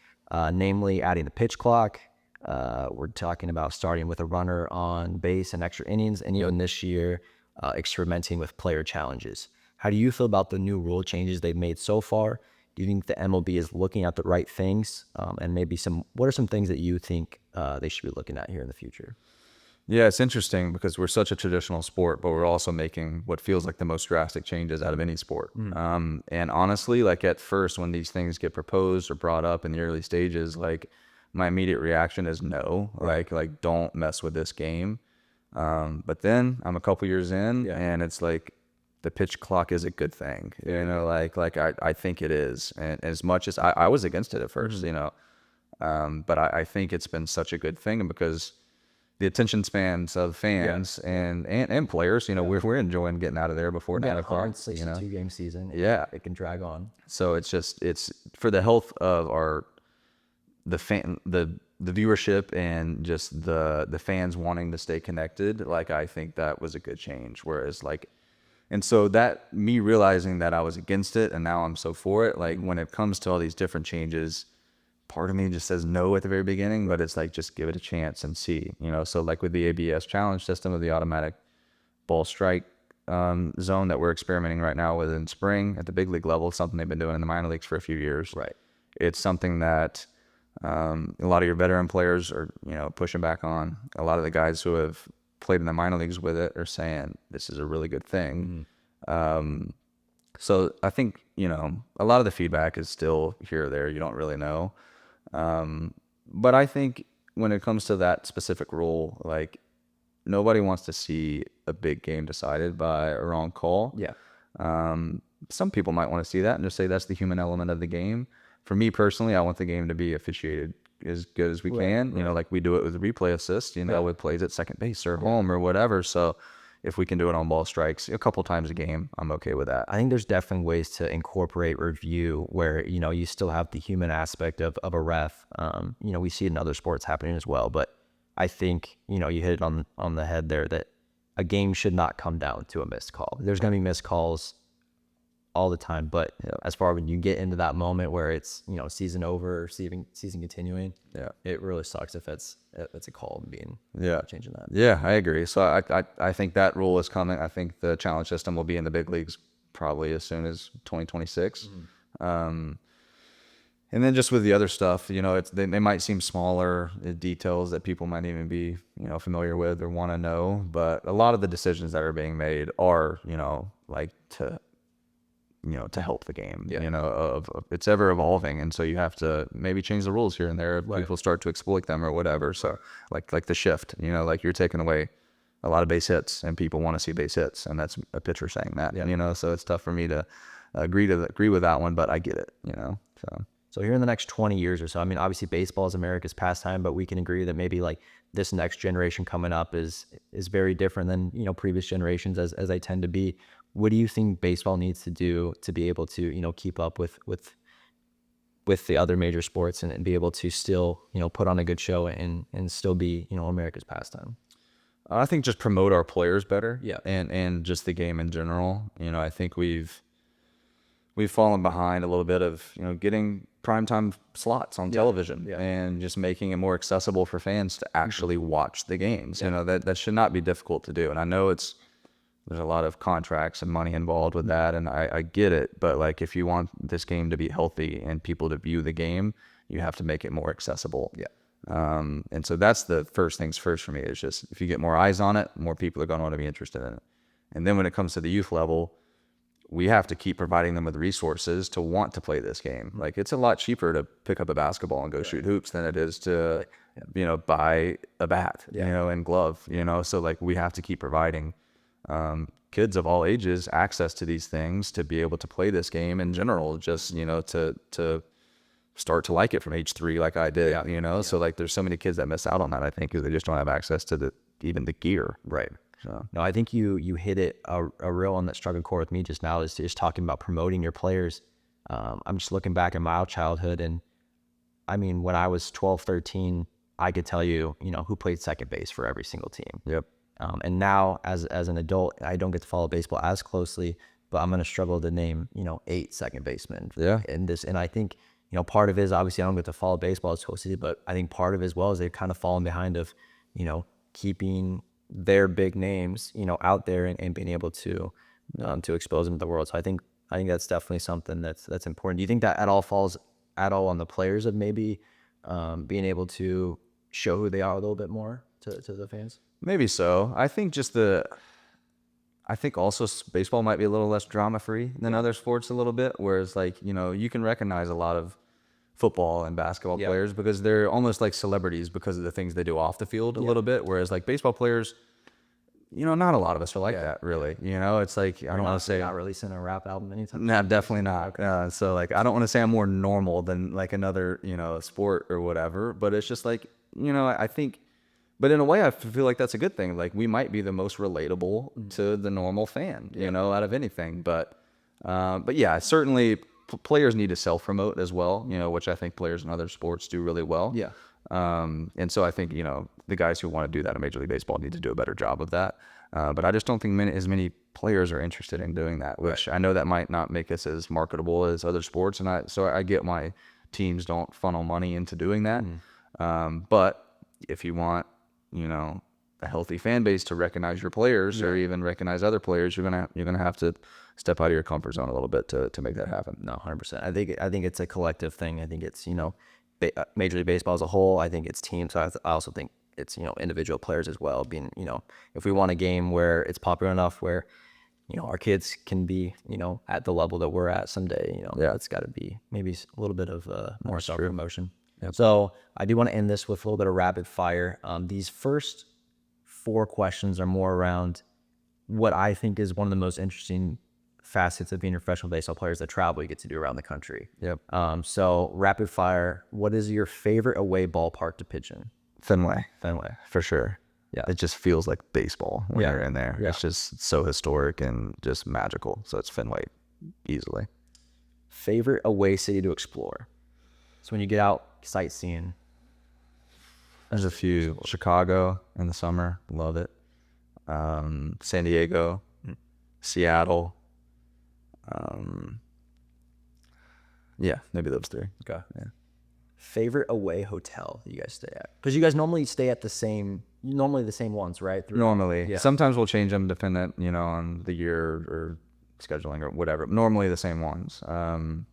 namely adding the pitch clock. We're talking about starting with a runner on base and extra innings, and even this year, experimenting with player challenges. How do you feel about the new rule changes they've made so far? Do you think the MLB is looking at the right things? And maybe what are some things that you think they should be looking at here in the future? Yeah, it's interesting because we're such a traditional sport, but we're also making what feels like the most drastic changes out of any sport. And honestly, like at first, when these things get proposed or brought up in the early stages, like my immediate reaction is no, like don't mess with this game. But then I'm a couple years in, and it's like the pitch clock is a good thing. Like I think it is, and as much as I was against it at first, but I think it's been such a good thing because the attention spans of fans and players, we're enjoying getting out of there before 9 o'clock. 62-game season. Yeah, it can drag on. So it's for the health of the viewership and just the fans wanting to stay connected, like I think that was a good change. Whereas like, and so that me realizing that I was against it and now I'm so for it, like when it comes to all these different changes, part of me just says no at the very beginning, but it's like, just give it a chance and see, you know? So like with the ABS challenge system of the automatic ball strike zone that we're experimenting right now with in spring at the big league level, something they've been doing in the minor leagues for a few years. Right. It's something that a lot of your veteran players are, you know, pushing back on. A lot of the guys who have played in the minor leagues with it are saying this is a really good thing. So I think, you know, a lot of the feedback is still here or there. You don't really know. But I think when it comes to that specific rule, like nobody wants to see a big game decided by a wrong call. Yeah. Some people might want to see that and just say that's the human element of the game. For me personally, I want the game to be officiated as good as we can. You know, like we do it with replay assist, you know, with plays at second base or home or whatever. So if we can do it on ball strikes a couple times a game, I'm okay with that. I think there's definitely ways to incorporate review where, you know, you still have the human aspect of a ref. You know, we see it in other sports happening as well, but I think, you know, you hit it on the head there that a game should not come down to a missed call. There's going to be missed calls all the time, but as far as when you get into that moment where it's, you know, season over, season continuing, it really sucks if it's a call being changing that. Yeah, I agree. So I think that rule is coming. I think the challenge system will be in the big leagues probably as soon as 2026. And then just with the other stuff, you know, they might seem smaller details that people might even be, you know, familiar with or want to know, but a lot of the decisions that are being made are, you know, like to help the game, you know, of it's ever evolving. And so you have to maybe change the rules here and there if people start to exploit them or whatever. So like the shift, you know, like you're taking away a lot of base hits and people want to see base hits. And that's a pitcher saying that, you know, so it's tough for me to agree with that one, but I get it, you know, So here in the next 20 years or so, I mean, obviously baseball is America's pastime, but we can agree that maybe like this next generation coming up is very different than, you know, previous generations as they tend to be. What do you think baseball needs to do to be able to, you know, keep up with the other major sports and be able to still, you know, put on a good show and still be, you know, America's pastime? I think just promote our players better. Yeah. And just the game in general. You know, I think we've fallen behind a little bit of, you know, getting primetime slots on television and just making it more accessible for fans to actually watch the games. You know, that should not be difficult to do. And I know there's a lot of contracts and money involved with that, and I get it. But like, if you want this game to be healthy and people to view the game, you have to make it more accessible. And so that's the first things first for me, is just if you get more eyes on it, more people are going to want to be interested in it. And then when it comes to the youth level, we have to keep providing them with resources to want to play this game. Like, it's a lot cheaper to pick up a basketball and go shoot hoops than it is to, you know, buy a bat, you know, and glove, you know? So like, we have to keep providing kids of all ages access to these things to be able to play this game in general, just, you know, to start to like it from age 3, like I did, you know? So like, there's so many kids that miss out on that, I think, because they just don't have access to even the gear. Right. So. No, I think you hit it a real one that struck a chord with me just now, is just talking about promoting your players. I'm just looking back at my childhood, and I mean, when I was 12, 13, I could tell you, you know, who played second base for every single team. Yep. And now as an adult, I don't get to follow baseball as closely, but I'm going to struggle to name, you know, 8 second basemen. And I think, you know, part of it is obviously I don't get to follow baseball as closely, but I think part of it as well is they've kind of fallen behind of, you know, keeping their big names, you know, out there and being able to expose them to the world. So I think that's definitely something that's important. Do you think that falls at all on the players of maybe being able to show who they are a little bit more to the fans? Maybe so. I think also baseball might be a little less drama free than other sports a little bit, whereas like, you know, you can recognize a lot of football and basketball players because they're almost like celebrities because of the things they do off the field a little bit, whereas like baseball players, you know, not a lot of us are like that, really. You know, it's like, I don't want to say not releasing a rap album anytime. No, definitely not. Okay. So like, I don't want to say I'm more normal than like another, you know, sport or whatever, but it's just like, you know, I think, but in a way I feel like that's a good thing. Like, we might be the most relatable to the normal fan, you know, out of anything. But yeah, certainly players need to self-promote as well, you know, which I think players in other sports do really well. Yeah. And so I think, the guys who want to do that in Major League Baseball need to do a better job of that. But I just don't think as many players are interested in doing that, which I know that might not make us as marketable as other sports. And so I get why teams don't funnel money into doing that. But if you want, a healthy fan base to recognize your players or even recognize other players, you're gonna have to step out of your comfort zone a little bit to make that happen. No, 100%. I think it's a collective thing. I think it's Major League Baseball as a whole. I think it's teams. I also think it's individual players as well. Being if we want a game where it's popular enough where our kids can be at the level that we're at someday. It's got to be maybe a little bit of more self promotion. Yep. So I do want to end this with a little bit of rapid fire. These first 4 questions are more around what I think is one of the most interesting facets of being a professional baseball player is the travel you get to do around the country. Yep. So rapid fire, what is your favorite away ballpark to pitch in? Fenway, For sure. Yeah. It just feels like baseball when you're in there. Yeah. It's just so historic and just magical. So it's Fenway easily. Favorite away city to explore? So when you get out sightseeing. There's a few. Chicago in the summer, love it. San Diego, Seattle. Yeah, maybe those 3. Okay. Yeah. Favorite away hotel that you guys stay at? Because you guys normally stay at the same ones, right? Normally. Yeah. Sometimes we'll change them dependent, on the year or scheduling or whatever. Normally the same ones.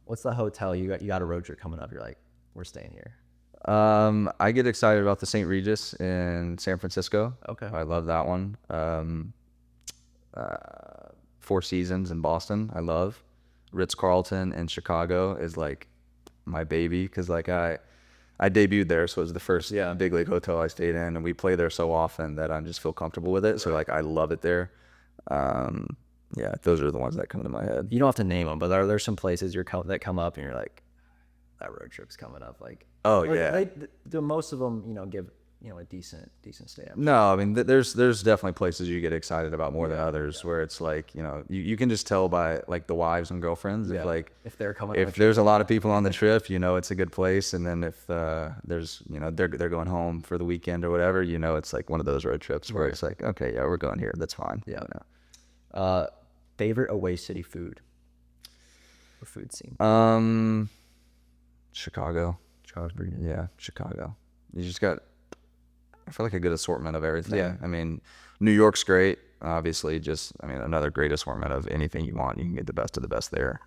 What's the hotel you got a road trip coming up? You're like, we're staying here. I get excited about the St. Regis in San Francisco. Okay. I love that one. Four Seasons in Boston, I love. Ritz-Carlton in Chicago is like my baby because like I debuted there, so it was the first big league hotel I stayed in, and we play there so often that I just feel comfortable with it. Right. So like I love it there. Yeah, those are the ones that come to my head. You don't have to name them, but are there some places that come up and you're like, that road trip's coming up? Like, most of them, give a decent stay. No, I mean there's definitely places you get excited about more than others where it's like you can just tell by like the wives and girlfriends if they're coming. If there's a lot of people on the trip, it's a good place, and then if there's they're going home for the weekend or whatever, it's like one of those road trips where it's like, okay, we're going here, that's fine. Yeah. Favorite away city food or food scene? Chicago. Chicago's pretty good. Yeah, Chicago. You just got, I feel like a good assortment of everything. Yeah. I mean, New York's great. Obviously, another great assortment of anything you want. You can get the best of the best there.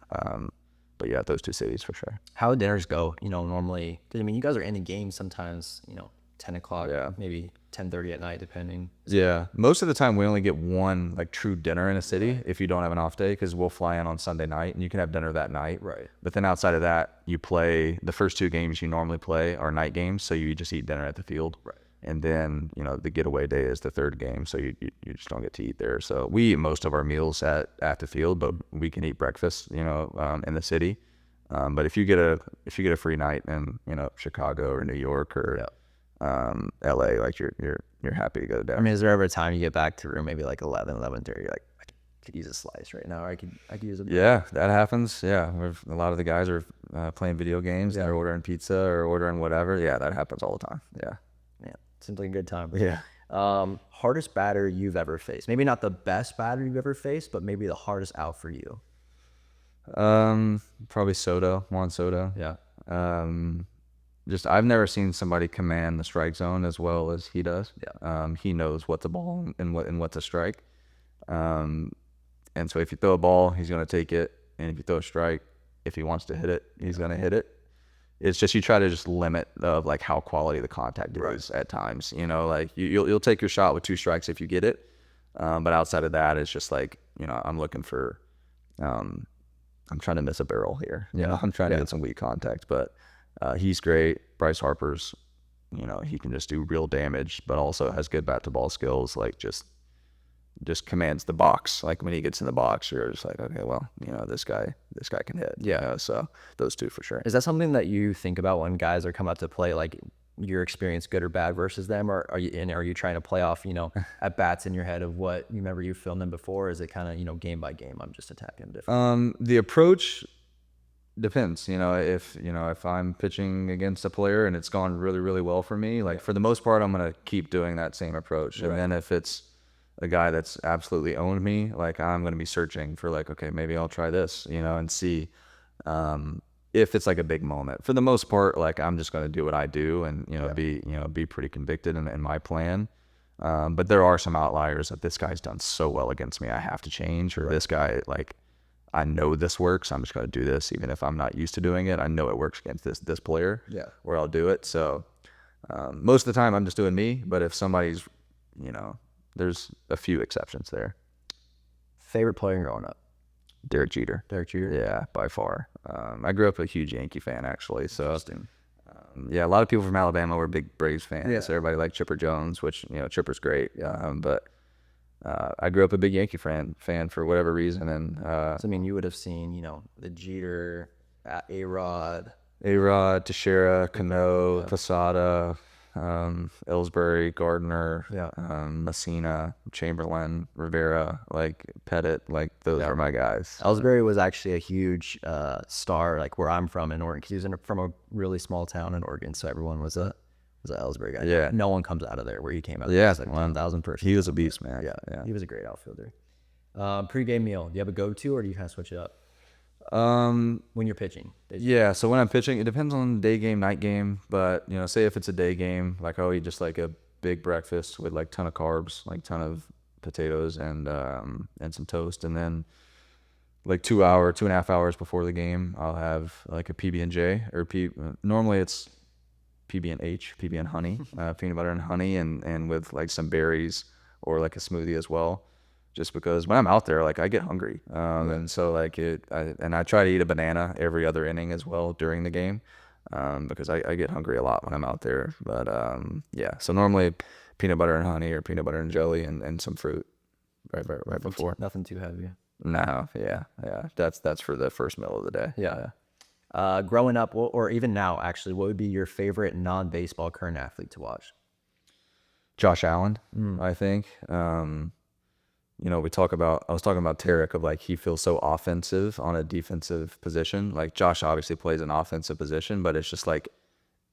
But yeah, those 2 cities for sure. How do dinners go? Normally, you guys are in the game sometimes. 10 o'clock. Yeah. Maybe 10:30 at night, depending. Yeah, most of the time we only get one like true dinner in a city if you don't have an off day, because we'll fly in on Sunday night and you can have dinner that night. Right. But then outside of that, you play the first 2 games you normally play are night games, so you just eat dinner at the field. Right. And then the getaway day is the 3rd game, so you just don't get to eat there. So we eat most of our meals at the field, but we can eat breakfast in the city. But if you get a free night in Chicago or New York or LA, like you're happy to go to dinner. I mean, is there ever a time you get back to room maybe like 11:30? You're like, I could use a slice right now, or I could use a. Yeah, that happens. Yeah, a lot of the guys are playing video games. They're ordering pizza or ordering whatever. Yeah, that happens all the time. Yeah. Man, seems like a good time. Yeah. Hardest batter you've ever faced? Maybe not the best batter you've ever faced, but maybe the hardest out for you. Probably Juan Soto. Yeah. Just I've never seen somebody command the strike zone as well as he does. Yeah. He knows what's a ball and what's a strike. And so if you throw a ball, he's going to take it, and if you throw a strike, if he wants to hit it, he's going to hit it. It's just you try to just limit of like how quality the contact is at times. Like you'll take your shot with 2 strikes if you get it, but outside of that, it's just like I'm looking for. I'm trying to miss a barrel here. I'm trying to get some weak contact, but. He's great. Bryce Harper's, he can just do real damage, but also has good bat to ball skills. Like just commands the box. Like when he gets in the box, you're just like, okay, well, this guy can hit. Yeah. So those 2 for sure. Is that something that you think about when guys are coming up to play, like your experience, good or bad, versus them, or are you trying to play off, at bats in your head of what you remember you filmed them before? Or is it kind of, game by game? I'm just attacking different. The approach Depends, if I'm pitching against a player and it's gone really, really well for me, like for the most part, I'm gonna keep doing that same approach. And then if it's a guy that's absolutely owned me, like I'm gonna be searching for like, okay, maybe I'll try this, and see if it's like a big moment. For the most part, like I'm just gonna do what I do and be pretty convicted in my plan. But there are some outliers that this guy's done so well against me, I have to change, or this guy like. I know this works. I'm just going to do this, even if I'm not used to doing it. I know it works against this player. Yeah. Where I'll do it. So most of the time, I'm just doing me. But if somebody's, there's a few exceptions there. Favorite player growing up? Derek Jeter. Derek Jeter. Yeah, by far. I grew up a huge Yankee fan, actually. So yeah, a lot of people from Alabama were big Braves fans. Yeah. So everybody liked Chipper Jones, which Chipper's great. But I grew up a big Yankee fan for whatever reason, and So I mean, you would have seen, the Jeter, A-Rod. Teixeira, Cano, Posada, Ellsbury, Gardner, Messina, Chamberlain, Rivera, like Pettit, like those are my guys. Ellsbury was actually a huge star, like where I'm from in Oregon, because he was from a really small town in Oregon, so everyone was a Ellsbury guy. Yeah. No one comes out of there where he came out. Yeah, It's like 1,000 person. He was a beast, man. Yeah. He was a great outfielder. Pre-game meal, do you have a go-to, or do you kind of switch it up when you're pitching? Yeah, so when I'm pitching, it depends on day game, night game. But say if it's a day game, like I'll eat just like a big breakfast with like ton of carbs, like ton of potatoes and some toast, and then like 2.5 hours before the game, I'll have like a PB&J or normally it's PB&H, PB and honey, peanut butter and honey, and with like some berries or like a smoothie as well. Just because when I'm out there, like I get hungry, and so like I try to eat a banana every other inning as well during the game, because I get hungry a lot when I'm out there. But yeah, so normally peanut butter and honey or peanut butter and jelly and some fruit right before. Nothing too heavy. No, yeah, that's for the first meal of the day. Yeah. Growing up, or even now, actually, what would be your favorite non-baseball current athlete to watch? Josh Allen, I think. I was talking about Tarik, of like he feels so offensive on a defensive position. Like Josh obviously plays an offensive position, but it's just like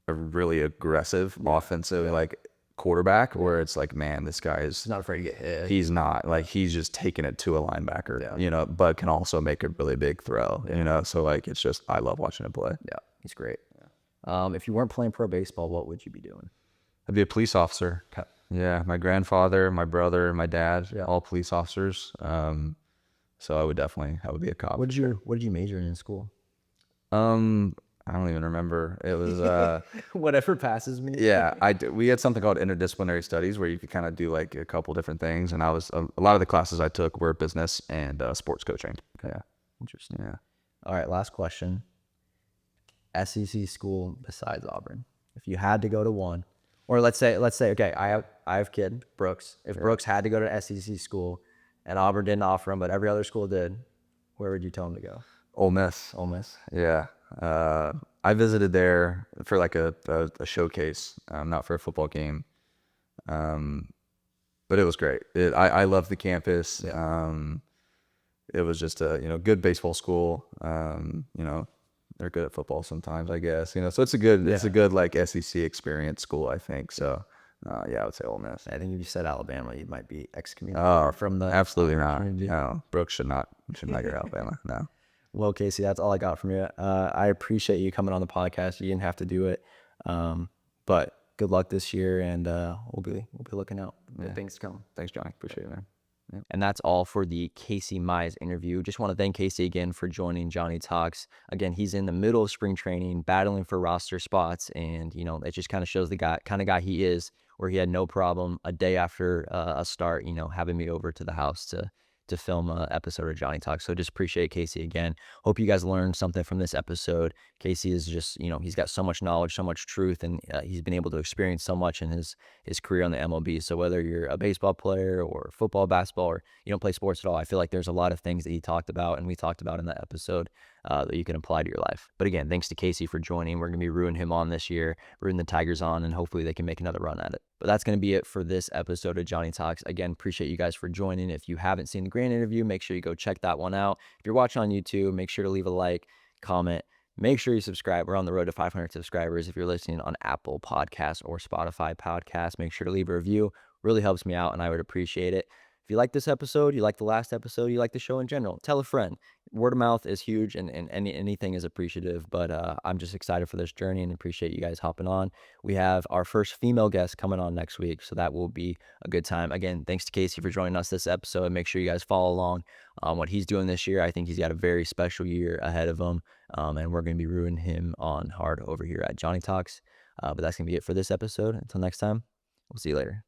a really aggressive offensive like quarterback where it's like, man, this guy is He's not afraid to get hit. He's not like he's just taking it to a linebacker, but can also make a really big throw, So like it's just I love watching him play. Yeah, he's great. If you weren't playing pro baseball, what would you be doing? I'd be a police officer. Okay. Yeah, my grandfather, my brother, my dad, all police officers. So I would be a cop. What did you major in school? I don't even remember. It was Whatever passes me. yeah. We had something called interdisciplinary studies where you could kind of do like a couple different things, and I was a lot of the classes I took were business and sports coaching. Okay. Yeah, Interesting. yeah. All right, last question. SEC school besides Auburn, if you had to go to one, or let's say okay, I have kid Brooks. If Brooks had to go to SEC school, and Auburn didn't offer him, but every other school did, where would you tell him to go? Ole Miss. Ole Miss. Yeah. I visited there for like a showcase, not for a football game. But it was great. I loved the campus. Yeah. It was just a, good baseball school. They're good at football sometimes, I guess, so it's a good like SEC experience school, I think. So, yeah, I would say Ole Miss. I think if you said Alabama, you might be excommunicated from the. Absolutely not. No, Brooks should not go to Alabama. No. Well, Casey, that's all I got from you. I appreciate you coming on the podcast. You didn't have to do it, but good luck this year, and we'll be looking out for things to come. Thanks, Johnny. Appreciate it, man. Yep. And that's all for the Casey Mize interview. Just want to thank Casey again for joining Johnny Talks. Again, he's in the middle of spring training, battling for roster spots, and it just kind of shows the kind of guy he is, where he had no problem a day after a start, having me over to the house to film an episode of Johnny Talks. So just appreciate Casey again. Hope you guys learned something from this episode. Casey is just, he's got so much knowledge, so much truth, and he's been able to experience so much in his career on the MLB. So whether you're a baseball player or football, basketball, or you don't play sports at all, I feel like there's a lot of things that he talked about and we talked about in that episode that you can apply to your life. But again, thanks to Casey for joining. We're going to be rooting him on this year, rooting the Tigers on, and hopefully they can make another run at it. But that's going to be it for this episode of Johnny Talks. Again, appreciate you guys for joining. If you haven't seen the grand interview, make sure you go check that one out. If you're watching on YouTube, make sure to leave a like, comment, make sure you subscribe. We're on the road to 500 subscribers. If you're listening on Apple Podcasts or Spotify Podcasts, make sure to leave a review. Really helps me out, and I would appreciate it. If you like this episode, you like the last episode, you like the show in general, tell a friend. Word of mouth is huge, and anything is appreciative. But I'm just excited for this journey and appreciate you guys hopping on. We have our first female guest coming on next week, so that will be a good time. Again, thanks to Casey for joining us this episode. Make sure you guys follow along on what he's doing this year. I think he's got a very special year ahead of him, and we're going to be rooting him on hard over here at Johnny Talks. But that's going to be it for this episode. Until next time, we'll see you later.